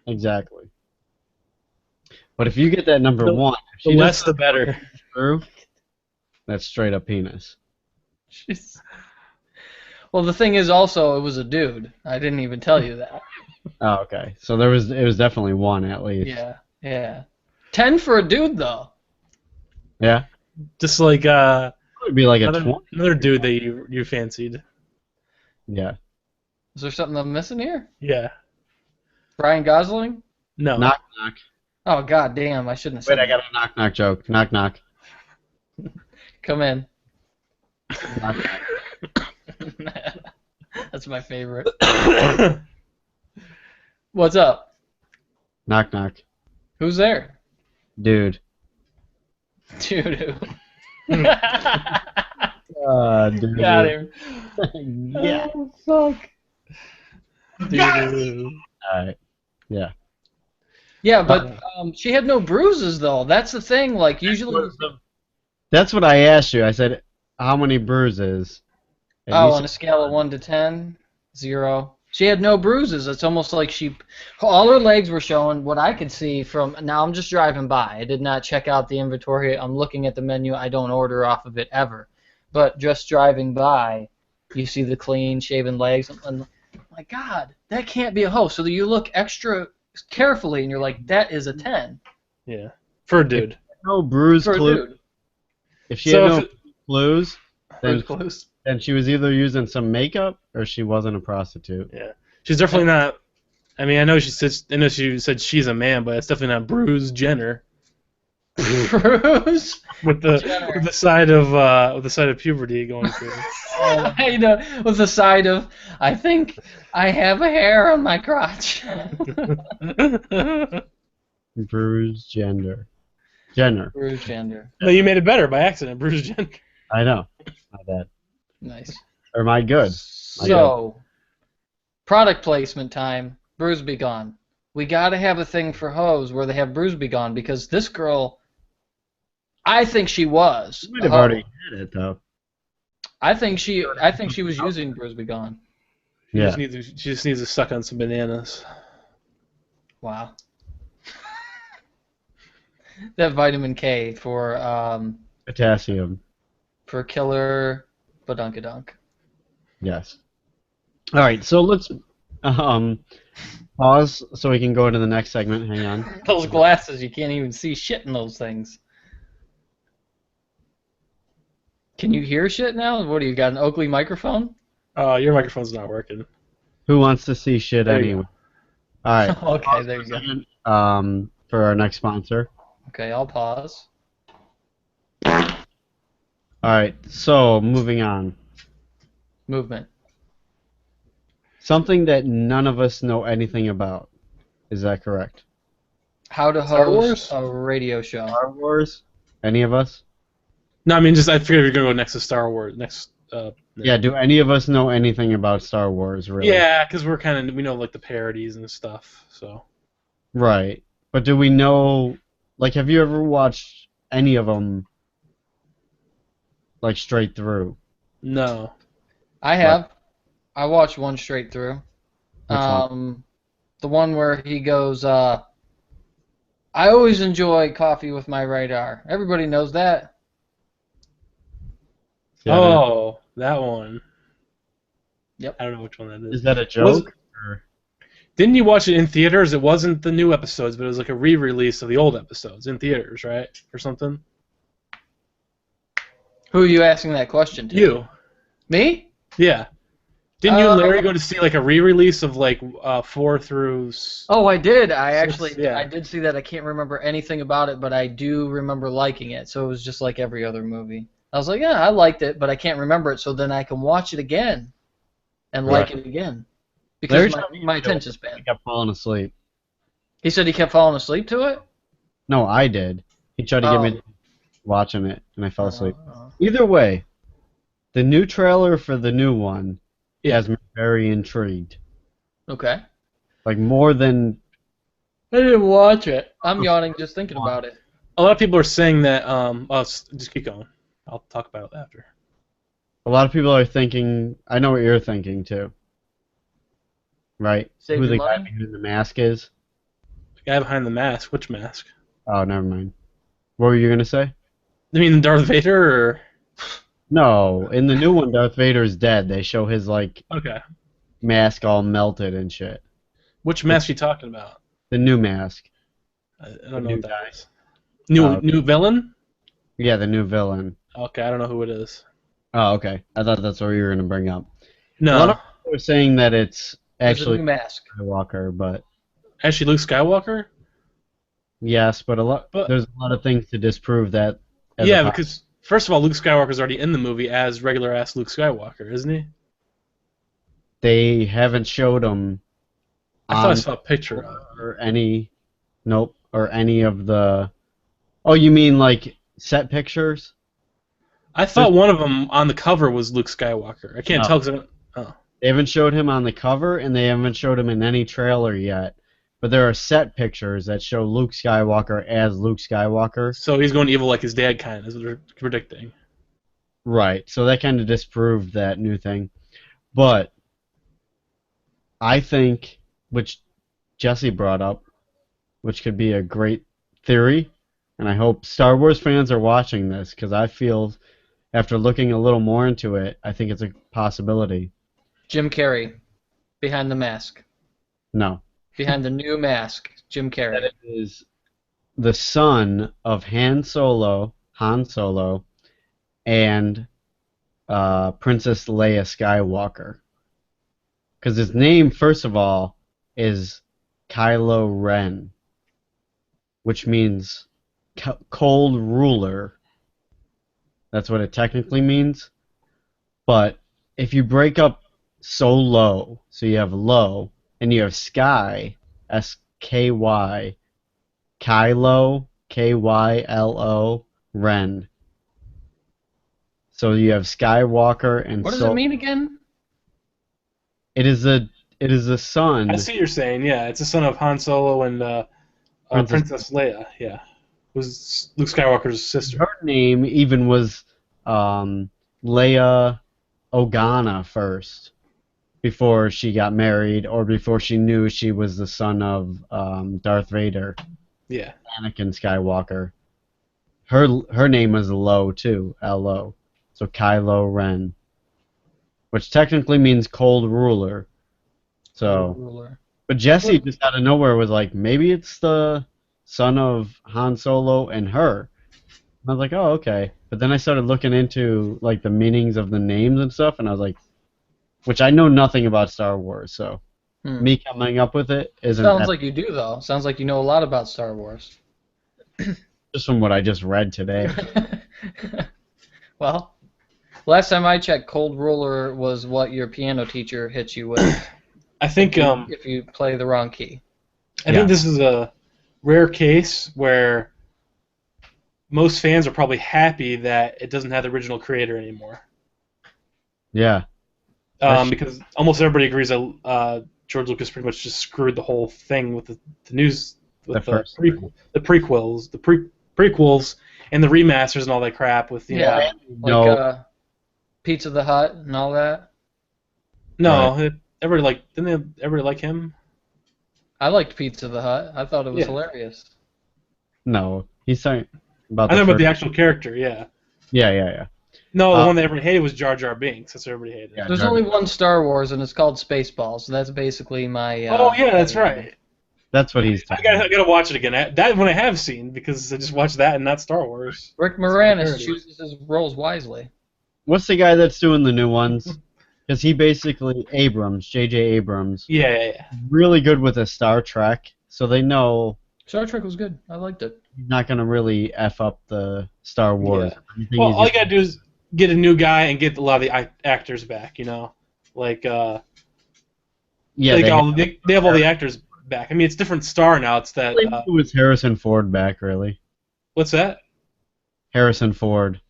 Exactly. But if you get that number The- 1, if The she less, doesn't the better. through, that's straight up penis. Jeez. Well, the thing is also, it was a dude. I didn't even tell you that. Oh, okay. So it was definitely 1 at least. Yeah. 10 for a dude, though. Yeah? Just like It would be like a 20. another dude that you fancied. Yeah. Is there something I'm missing here? Yeah. Ryan Gosling? No. Knock, knock. Oh, god damn, I shouldn't have said Wait, I got a knock, knock joke. Knock, knock. that. Come in. Knock, knock. That's my favorite. What's up? Knock, knock. Who's there? Dude. Dude. Dude. Got him. Yeah. Oh, fuck. Dude. Alright. Yeah. Yeah, but she had no bruises, though. That's the thing. Like, usually... That's what I asked you. I said, how many bruises? And you Oh, said- on a scale of 1 to 10, 0. She had no bruises. It's almost like all her legs were showing. What I could see from now, I'm just driving by. I did not check out the inventory. I'm looking at the menu. I don't order off of it ever. But just driving by, you see the clean shaven legs. And my God, that can't be a hoe. So you look extra carefully, and you're like, that is a 10 Yeah. For a dude. No bruise for a clue. dude. If she So had no if clues, then, Close. then she was either using some makeup or she wasn't a prostitute. Yeah. She's definitely not. I mean, I know she said she's a man, but it's definitely not Bruce Jenner. Bruce. with the side of puberty going through. With the side of, I think I have a hair on my crotch. Bruce Jenner. Jenner. Bruce Jenner. No, you made it better by accident, Bruce Jenner. I know. My bad. Nice. Or my good. So, product placement time. Bruce Be Gone. We gotta have a thing for hoes where they have Bruce Be Gone because this girl, I think she was. You might have already had it though. I think she was using Bruce Be Gone. She just needs to suck on some bananas. Wow. That vitamin K for Potassium. for killer badunkadunk. Yes. All right, so let's pause so we can go into the next segment. Hang on. Those glasses, you can't even see shit in those things. Can you hear shit now? What do you got, an Oakley microphone? Your microphone's not working. Who wants to see shit There you anyway? All right. Okay, there you go. For our next sponsor. Okay, I'll pause. All right, so moving on. Movement. Something that none of us know anything about. Is that correct? How to Star host Wars? a radio show. Star Wars? Any of us? No, I mean I figured you're gonna go next to Star Wars. Yeah, do any of us know anything about Star Wars, really? Yeah, because we know like the parodies and stuff. So. Right. But do we know, like, have you ever watched any of them, like, straight through? No. I have. I watched one straight through. Which one? The one where he goes, I always enjoy coffee with my radar. Everybody knows that. Yeah, Oh, that one. Yep. I don't know which one that Is is. that a joke? Or- Didn't you watch it in theaters? It wasn't the new episodes, but it was like a re-release of the old episodes in theaters, right? Or something? Who are you asking that question to? You. Me? Yeah. Didn't you and Larry go to see like a re-release of like 4 through... Oh, I did. Yeah. I did see that. I can't remember anything about it, but I do remember liking it. So it was just like every other movie. I was like, yeah, I liked it, but I can't remember it, so then I can watch it again and like it again. Because my attention span. I kept falling asleep. He said he kept falling asleep to it? No, I did. He tried to get me watching it, and I fell asleep. Oh. Either way, the new trailer for the new one has me very intrigued. Okay. Like, more than... I didn't watch it. I'm yawning just thinking about it. A lot of people are saying that... just keep going. I'll talk about it after. A lot of people are thinking... I know what you're thinking, too. Right? Save Who your the guy money? behind the mask is? The guy behind the mask. Which mask? Oh, never mind. What were you going to say? You mean Darth Vader or... No, in the new one, Darth Vader is dead. They show his, like, Okay. mask all melted and shit. Which mask are you talking about? The new mask. I don't The know new what that guy. is. New villain? Yeah, the new villain. Okay, I don't know who it is. Oh, okay. I thought that's what you were going to bring up. A lot No. of people are saying that it's There's a actually new mask. Skywalker, but Actually, Luke Skywalker? yes, but there's a lot of things to disprove that. as Yeah, a because first of all, Luke Skywalker's already in the movie as regular-ass Luke Skywalker, isn't he? they haven't showed him I thought I saw a picture of him. or any of the. Oh, you mean like set pictures? I thought one of them on the cover was Luke Skywalker. I can't No. tell because They haven't showed him on the cover, and they haven't showed him in any trailer yet. But there are set pictures that show Luke Skywalker as Luke Skywalker. so he's going evil like his dad, kind of, is what they're predicting. Right, so that kind of disproved that new thing. But I think, which Jesse brought up, which could be a great theory, and I hope Star Wars fans are watching this, because I feel, after looking a little more into it, I think it's a possibility. Jim Carrey. Behind the mask. No. Behind the new mask. Jim Carrey. That it is the son of Han Solo, and Princess Leia Skywalker. Because his name, first of all, is Kylo Ren, which means cold ruler. That's what it technically means. But if you break up Solo, so you have low, and you have Sky, S-K-Y, Kylo, K-Y-L-O, Ren. So you have Skywalker and What does it mean again? It is a son. I see what you're saying. Yeah, it's the son of Han Solo and Princess Leia. Yeah, who's Luke Skywalker's sister. Her name even was Leia Organa first, before she got married or before she knew she was the son of Darth Vader. Yeah. Anakin Skywalker. Her name was Lo too, L-O. So Kylo Ren, which technically means cold ruler. So, but Jesse just out of nowhere was like, maybe it's the son of Han Solo and her. I was like, oh, okay. But then I started looking into like the meanings of the names and stuff, and I was like, which I know nothing about Star Wars, so me coming up with it isn't. Sounds like you do, though. Sounds like you know a lot about Star Wars. Just from what I just read today. Well, last time I checked, cold ruler was what your piano teacher hits you with. I think if you play the wrong key. I think this is a rare case where most fans are probably happy that it doesn't have the original creator anymore. Yeah. Because almost everybody agrees that George Lucas pretty much just screwed the whole thing with the news, with the prequels, prequels, and the remasters and all that crap. With like Pizza the Hut and all that. No, everybody didn't everybody like him? I liked Pizza the Hut. I thought it was hilarious. No, he's talking about. I know about the actual character. Yeah. Yeah. No, the one that everyone hated was Jar Jar Binks. That's what everybody hated. Yeah, There's only one Star Wars, and it's called Spaceballs. So that's basically my. Oh yeah, that's right. That's what he's talking about. I gotta watch it again. That one I have seen because I just watched that and not Star Wars. Rick Moranis chooses his roles wisely. What's the guy that's doing the new ones? Because he basically J.J. Abrams. Yeah. Really good with a Star Trek, so they know. Star Trek was good. I liked it. He's not gonna really f up the Star Wars. Yeah. Well, all you gotta do is get a new guy and get a lot of the actors back. You know, like they have all the actors back. I mean, it's a different star now. It's that. It was Harrison Ford back, really. What's that? Harrison Ford.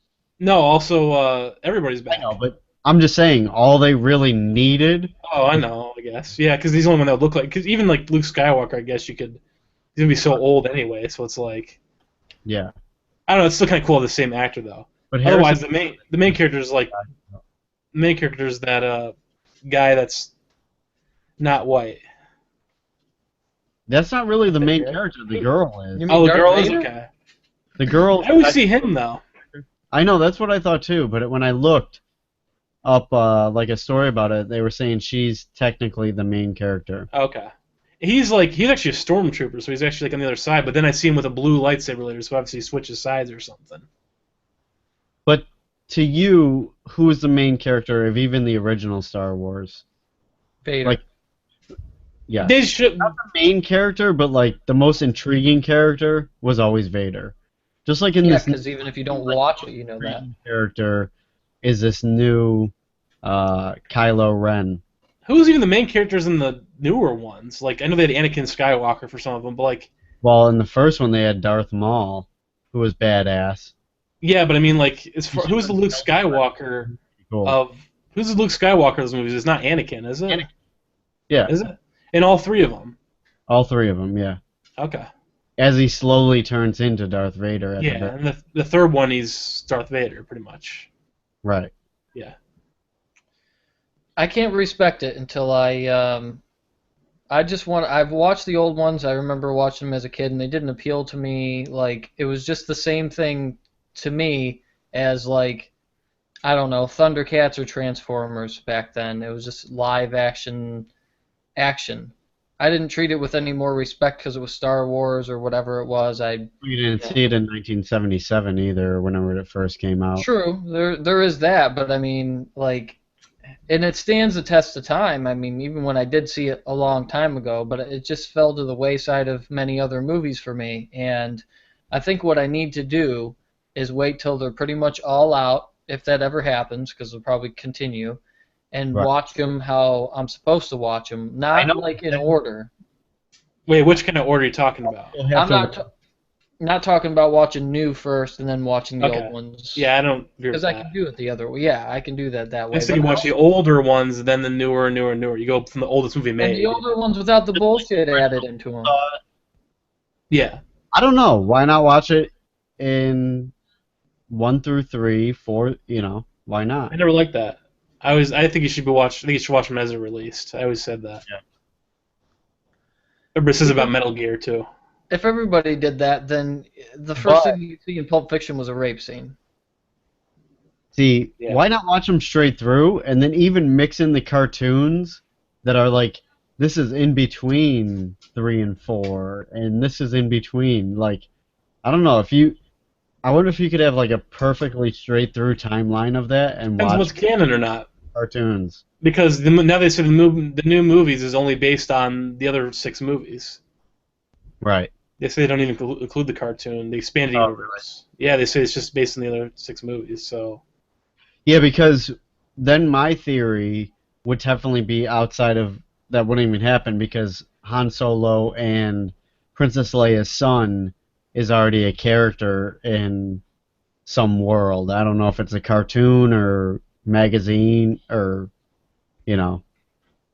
No, also everybody's back. I know, but I'm just saying, all they really needed. Oh, I know. I guess, yeah, because he's the only one that would look like. Because even like Luke Skywalker, I guess you could. He's gonna be so old anyway, so it's like. Yeah. I don't know. It's still kind of cool. The same actor though. But otherwise, the main character is like. The main character is that guy that's. Not white. That's not really the main character. The girl is. Oh, the girl is okay. The girl. I always see him though. I know, that's what I thought too. But when I looked up like a story about it, they were saying she's technically the main character. Okay. He's actually a stormtrooper, so he's actually like on the other side. But then I see him with a blue lightsaber later, so obviously he switches sides or something. But to you, who is the main character of even the original Star Wars? Vader. Like. Yeah. They should not the main character, but like the most intriguing character was always Vader. Just like in this. Because even if you don't watch it, you know that character is this new Kylo Ren. Who's even the main characters in the newer ones? Like I know they had Anakin Skywalker for some of them, but like. Well, in the first one they had Darth Maul, who was badass. Yeah, but I mean, like, who's the Luke Skywalker of? Who's the Luke Skywalker of those movies? It's not Anakin, is it? Anakin. Yeah. Is it? In all three of them. All three of them, yeah. Okay. As he slowly turns into Darth Vader. And the third one, he's Darth Vader, pretty much. Right. Yeah. I can't respect it until I've watched the old ones. I remember watching them as a kid, and they didn't appeal to me. Like, it was just the same thing to me as, like, I don't know, Thundercats or Transformers back then. It was just live action. I didn't treat it with any more respect because it was Star Wars or whatever it was. You didn't see it in 1977 either, whenever it first came out. True, there is that, but I mean, like, and it stands the test of time. I mean, even when I did see it a long time ago, but it just fell to the wayside of many other movies for me. And I think what I need to do is wait till they're pretty much all out, if that ever happens, because they'll probably continue, and Right. watch them how I'm supposed to watch them, not like in order. Wait, which kind of order are you talking about? You'll have I'm to- not talking about watching new first and then watching the Okay. old ones. Yeah, I don't agree with Because I that. can do it the other way. Yeah, I can do that way. I say you watch the older ones, then the newer. You go from the oldest movie and made. the older ones without the bullshit added into them. Yeah. I don't know. Why not watch it in 1 through 3, 4? You know, why not? I never liked that. I think you should watch them as they're released. I always said that. Yeah. Remember, this is about Metal Gear too. If everybody did that, then the first thing you see in Pulp Fiction was a rape scene. See, Yeah. why not watch them straight through and then even mix in the cartoons that are like, this is in between 3 and 4, and this is in between. Like, I don't know I wonder if you could have like a perfectly straight through timeline of that and Depends watch what's canon or not. cartoons. Because now they say the new movies is only based on the other 6 movies. Right. They say they don't even include the cartoon, the expanded Oh, universe. Yeah, they say it's just based on the other 6 movies. So Yeah, because then my theory would definitely be outside of that wouldn't even happen because Han Solo and Princess Leia's son is already a character in some world. I don't know if it's a cartoon or magazine or, you know,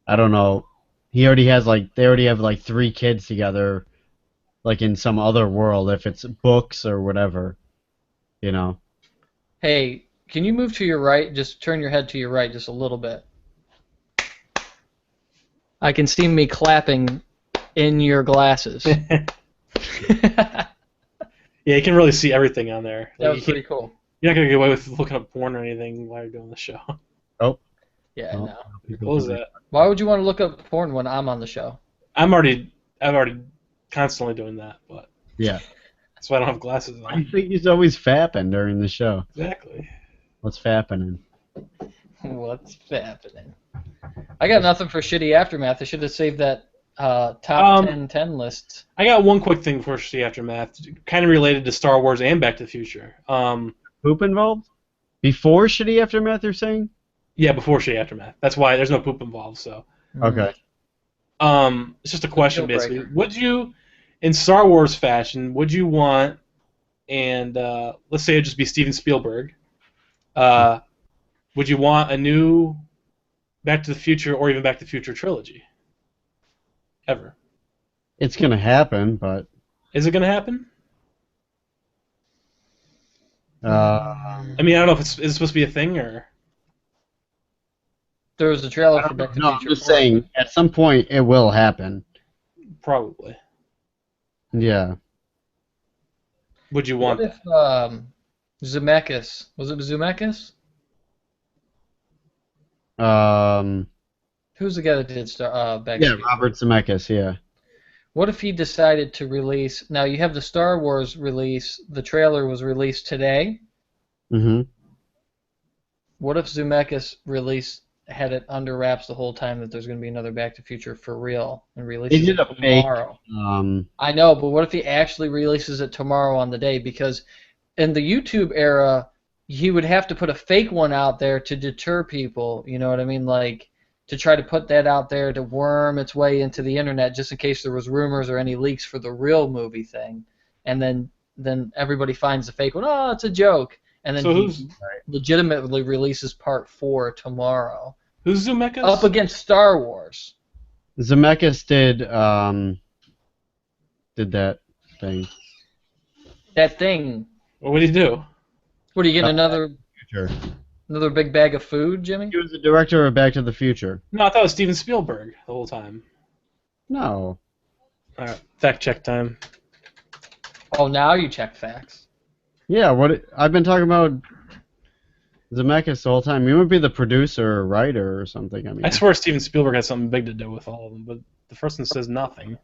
I don't know. They already have like 3 kids together, like in some other world, if it's books or whatever, you know. Hey, can you move to your right? Just turn your head to your right just a little bit. I can see me clapping in your glasses. yeah, you can really see everything on there. That Like, was pretty cool. you're not gonna get away with looking up porn or anything while you're doing the show. Yeah, Oh. no. Close that. Why would you want to look up porn when I'm on the show? I'm already constantly doing that, but Yeah. that's why I don't have glasses I on. think he's always fapping during the show. Exactly. What's fappening? What's happening? I got nothing for shitty aftermath. I should have saved that top 10 list. I got one quick thing for the aftermath, kind of related to Star Wars and Back to the Future. Poop involved? Before shitty aftermath, you're saying? Yeah, before Shitty Aftermath. That's why there's no poop involved. So, Okay. it's just a question Deal basically. breaker. Would you, in Star Wars fashion, would you want, and let's say it'd just be Steven Spielberg, would you want a new Back to the Future or even Back to the Future trilogy? Ever? It's gonna happen, but Is it gonna happen? uh, I mean, I don't know if is it supposed to be a thing or. There was a trailer for Back to the no, I'm Future. just saying at some point it will happen. Probably. Yeah. Would you want What that? if Zemeckis, was it Zemeckis? Who's the guy that did Back to Yeah, the Future? Robert Zemeckis. Yeah. What if he decided to release? Now you have the Star Wars release. The trailer was released today. Mm-hmm. What if Zemeckis had it under wraps the whole time that there's going to be another Back to the Future for real and releases He did it a fake. tomorrow? I know, but what if he actually releases it tomorrow on the day? Because in the YouTube era, he would have to put a fake one out there to deter people. You know what I mean? Like to try to put that out there to worm its way into the internet, just in case there was rumors or any leaks for the real movie thing, and then everybody finds the fake one. Oh, it's a joke, and then So he legitimately releases Part 4 tomorrow. Who's Zemeckis? Up against Star Wars. Zemeckis did that thing. That thing. What would he do? What are you getting another Future. big bag of food, Jimmy? He was the director of Back to the Future. No, I thought it was Steven Spielberg the whole time. No. All right, fact check time. Oh, now you check facts. Yeah, I've been talking about Zemeckis the whole time. He would be the producer or writer or something. I mean, I swear Steven Spielberg has something big to do with all of them, but the first one says nothing.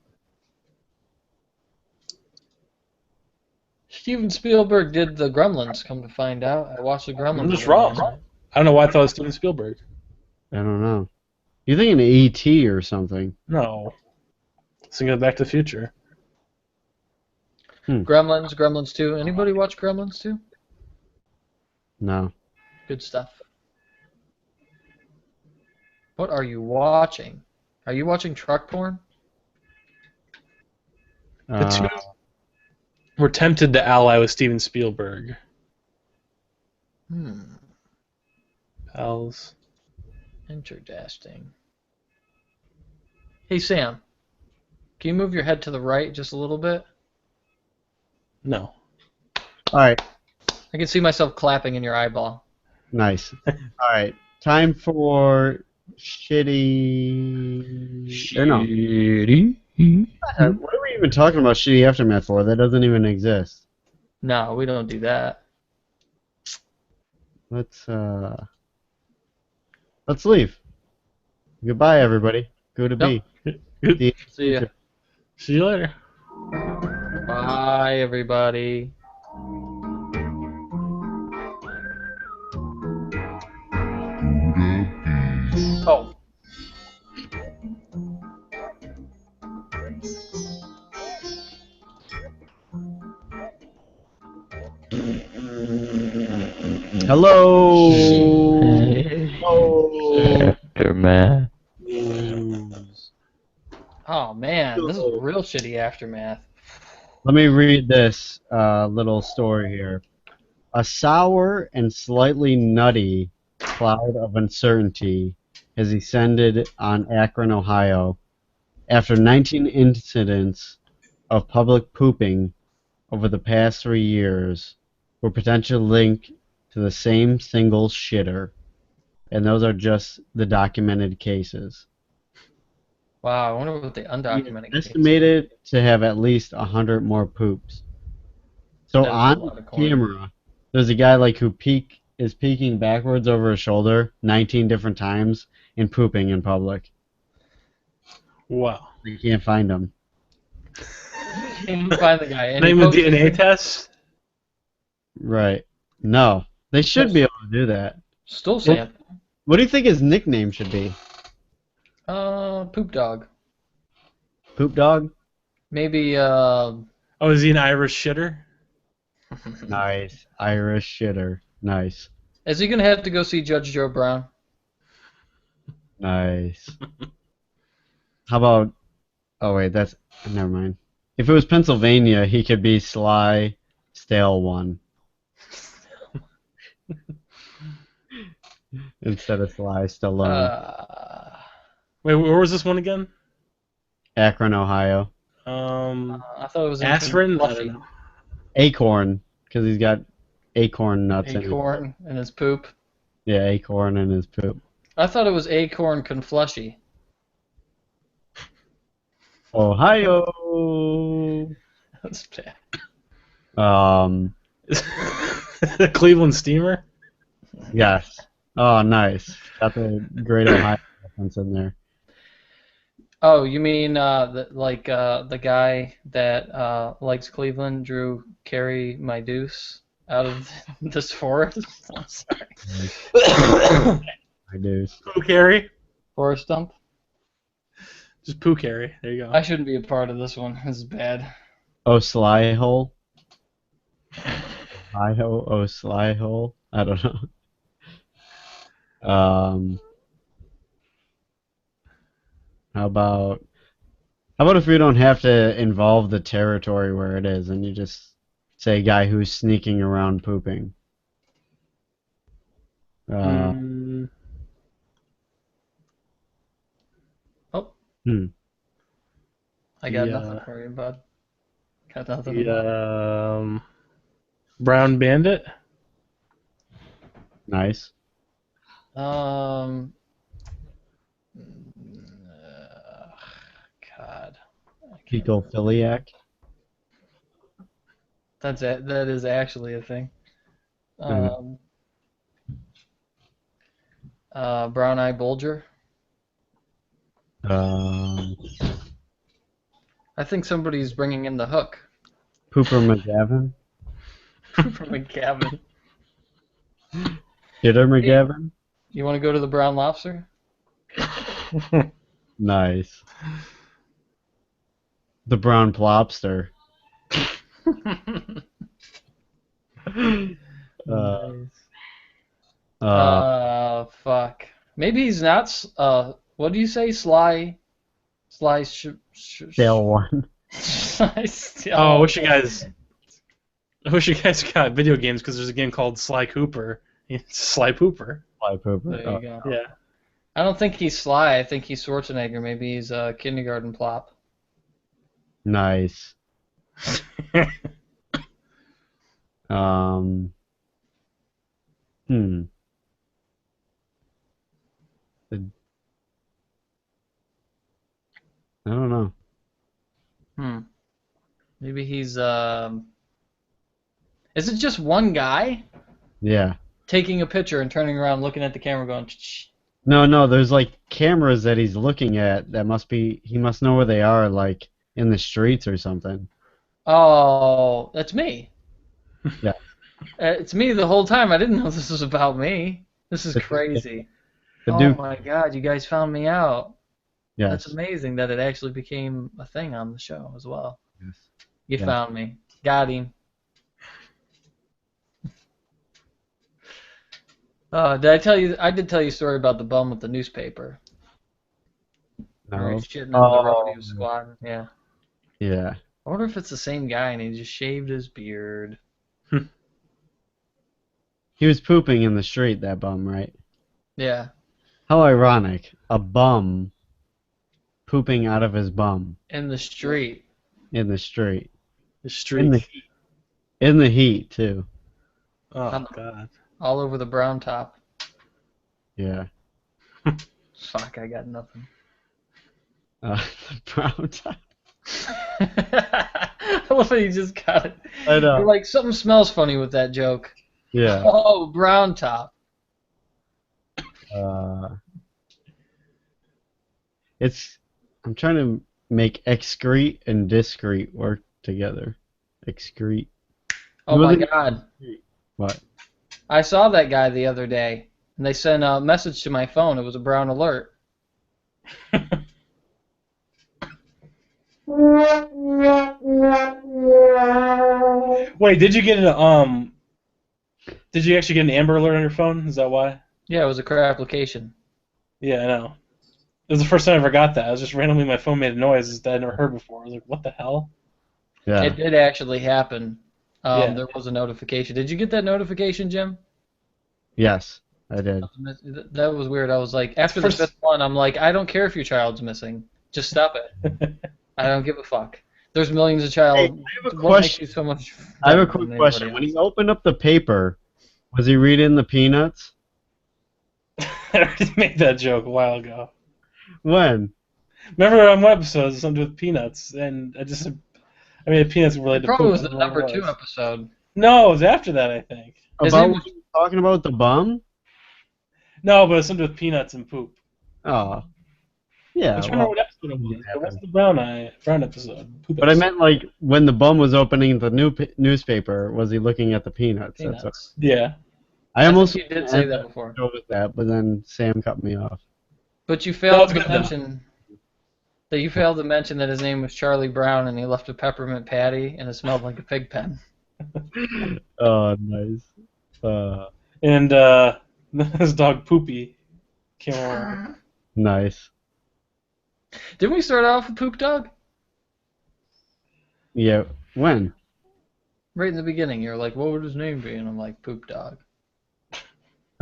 Steven Spielberg did the Gremlins, come to find out. I watched the Gremlins. I'm just wrong. I don't know why I thought it was Steven Spielberg. I don't know. You're thinking of E.T. or something. No. Thinking of Back to the Future. Gremlins, Gremlins 2. Anybody watch Gremlins 2? No. Good stuff. What are you watching? Are you watching truck porn? The two were tempted to ally with Steven Spielberg. Pals. Interesting. Hey, Sam. Can you move your head to the right just a little bit? No. All right. I can see myself clapping in your eyeball. Nice. All right. Time for shitty. Or no. What are we even talking about shitty aftermath for? That doesn't even exist. No, we don't do that. Let's leave. Goodbye, everybody. Go to B. See ya. See you later. Bye, everybody. Oh. Hello. Aftermath. Oh man, this is a real shitty aftermath. Let me read this little story here. A sour and slightly nutty cloud of uncertainty has descended on Akron, Ohio, after 19 incidents of public pooping over the past 3 years were potentially linked to the same single shitter, and those are just the documented cases. Wow, I wonder what the undocumented cases. Estimated to have at least 100 more poops. So That is a on lot of corn. camera, there's a guy like who is peeking backwards over his shoulder 19 different times and pooping in public. Wow. You can't find him. Can you find the guy? And Name he of posted- DNA test? Right. No. They should be able to do that. Still Sam. What do you think his nickname should be? Poop dog. Poop Dog? Maybe, Oh, is he an Irish shitter? Nice. Irish shitter. Nice. is he gonna have to go see Judge Joe Brown? Nice. How about... Oh, wait, that's... Never mind. If it was Pennsylvania, he could be Sly Stale One. Instead of Sly Stallone. Wait, where was this one again? Akron, Ohio. I thought it was in Aspirin? I Fluffy. don't know. Acorn, because he's got acorn nuts in it. Acorn and his poop. Yeah, acorn in his poop. I thought it was Acorn Conflushy. Ohio. That's bad. The Cleveland Steamer? Yes. Oh, nice. Got the Great Ohio reference in there. Oh, you mean the guy that likes Cleveland drew "Carry My Deuce" out of this forest? I'm sorry. I do. Pooh Carry? Forest Dump? Just Pooh Carry. There you go. I shouldn't be a part of this one. This is bad. Oh, Sly Hole. Ohio. Oh, Sly Hole. I don't know. How about if we don't have to involve the territory where it is, and you just say guy who's sneaking around pooping? Oh. I got nothing for you, bud. Got nothing. Brown Bandit? Nice. God. Picophiliac. That is actually a thing. Brown Eye Bulger. Um, I think somebody's bringing in the hook. Pooper McGavin. From McGavin. Shitter McGavin. You want to go to the Brown Lobster? Nice. The Brown Plopster. Fuck. Maybe he's not. What do you say? Sly. Still one. Oh, I wish you guys got video games because there's a game called Sly Cooper. It's Sly Pooper. Sly Pooper. There you go. Yeah. I don't think he's Sly. I think he's Schwarzenegger. Maybe he's Kindergarten Plop. Nice. Hmm. I don't know. Maybe he's Is it just one guy Yeah. taking a picture and turning around, looking at the camera, going? No. There's like cameras that he's looking at. That must be. He must know where they are, like in the streets or something. Oh, that's me. Yeah. It's me the whole time. I didn't know this was about me. This is crazy. The Oh Duke. my God, you guys found me out. Yes. That's amazing that it actually became a thing on the show as well. Yes. You Yeah. found me. Got him. Did I tell you? I did tell you a story about the bum with the newspaper. No. Right, shitting on the rodeo squad. Yeah. Yeah. I wonder if it's the same guy and he just shaved his beard. He was pooping in the street. That bum, right? Yeah. How ironic. A bum pooping out of his bum In the street. in the street. The street. In the heat too. Oh God. All over the brown top. Yeah. Fuck, I got nothing. The brown top. I love how you just got it. I know. You're like, something smells funny with that joke. Yeah. Oh, brown top. I'm trying to make excrete and discrete work together. Excrete. Oh my God. What? I saw that guy the other day, and they sent a message to my phone. It was a brown alert. Wait, did you actually get an Amber Alert on your phone? Is that why? Yeah, it was a crap application. Yeah, I know. It was the first time I ever got that. I was just randomly, my phone made a noise that I'd never heard before. I was like, what the hell? Yeah. It did actually happen. Yeah. There was a notification. Did you get that notification, Jim? Yes, I did. That was weird. I was like, after the fifth one, I'm like, I don't care if your child's missing. Just stop it. I don't give a fuck. There's millions of child. Hey, I have a What makes question. you so much? I have a better quick than question. anybody When he else? opened up the paper, was he reading the peanuts? I already made that joke a while ago. When? Remember on one episode, it was something with peanuts, and I made peanuts related It to probably poop. was the I don't know number what it 2 was. episode. No, it was after that, I think. His About name what you were talking about the bum? No, but it was something with peanuts and poop. Oh. Yeah. I'm trying to remember what episode it was. It wasn't the brown episode. Poop But I episode. meant like when the bum was opening the newspaper, was he looking at the peanuts? That's what, Peanuts. Yeah. I almost think you did say that before. go with that, but then Sam cut me off. But you No, failed it's to good though. mention that his name was Charlie Brown and he left a peppermint patty and it smelled like a pig pen. Oh, nice. And his dog Poopy came along. Nice. Didn't we start off with Poop Dog? Yeah. When? Right in the beginning, you're like, what would his name be? And I'm like, Poop Dog.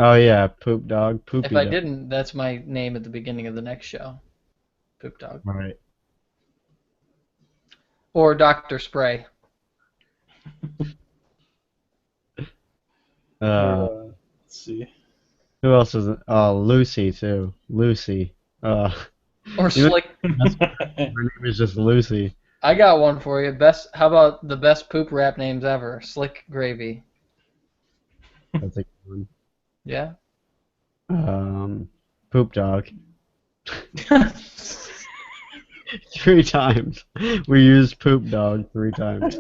Oh yeah, poop dog, poopy If I dog. didn't, that's my name at the beginning of the next show. Poop Dog. Right. Or Dr. Spray. Let's see. Who else is it? Oh, Lucy too. Lucy. Or You know- Slick. Her name is just Lucy. I got one for you. How about the best poop rap names ever? Slick Gravy. That's a good one. Yeah? Poop dog. 3 times. We used poop dog 3 times.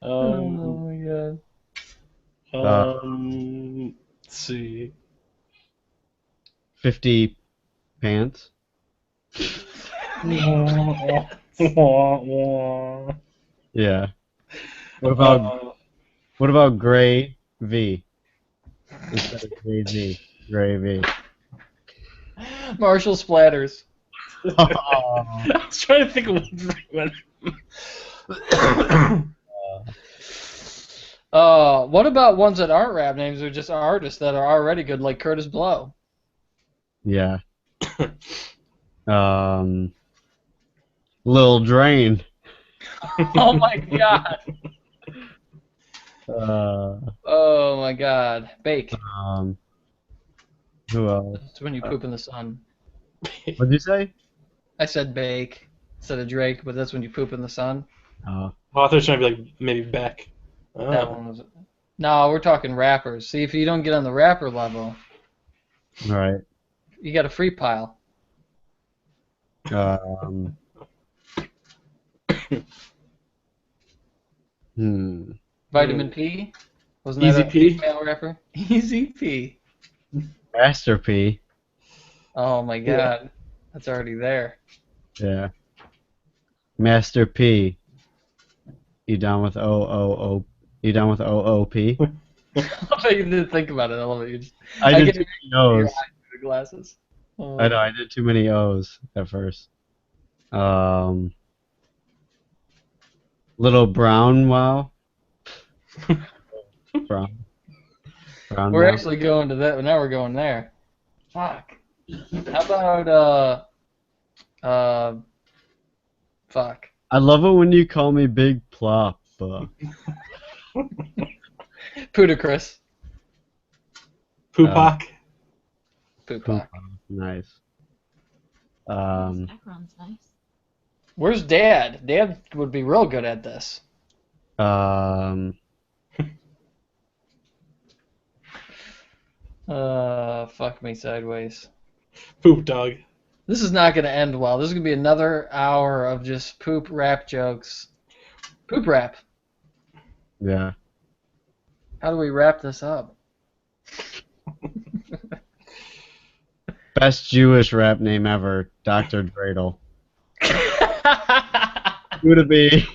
Oh my god. Let's see. 50 pants. Yeah. What about Gray V instead of Jay Z? Gray V. Marshall Splatters. I was trying to think of one. What about ones that aren't rap names or just artists that are already good, like Curtis Blow? Yeah. Lil Drain. Oh my god. Uh, Oh my god. Bake. who else? It's when you poop in the sun. What'd you say? I said Bake instead of Drake, but that's when you poop in the sun. Oh. Oh, I thought you were trying to be like maybe Beck. Oh. That one was. No, we're talking rappers. See, if you don't get on the rapper level, All right. you got a free pile. Vitamin P? Wasn't Easy that a P? female rapper? Easy P. Master P. Oh my god. That's already there. Yeah. Master P. You down with O? You down with OOP? I love that you didn't think about it. I love it. I did get too many O's. the glasses. Oh. I know, I did too many O's at first. Little Brown Wow. Brown We're Wow. actually going to that, but now we're going there. Fuck. How about, fuck. I love it when you call me Big Plop. Pudicris. Poopak. Poopak. Nice. Background's nice. Where's Dad? Dad would be real good at this. Fuck me sideways. Poop dog. This is not going to end well. This is going to be another hour of just poop rap jokes. Poop rap. Yeah. How do we wrap this up? Best Jewish rap name ever, Dr. Dreidel. Who to be?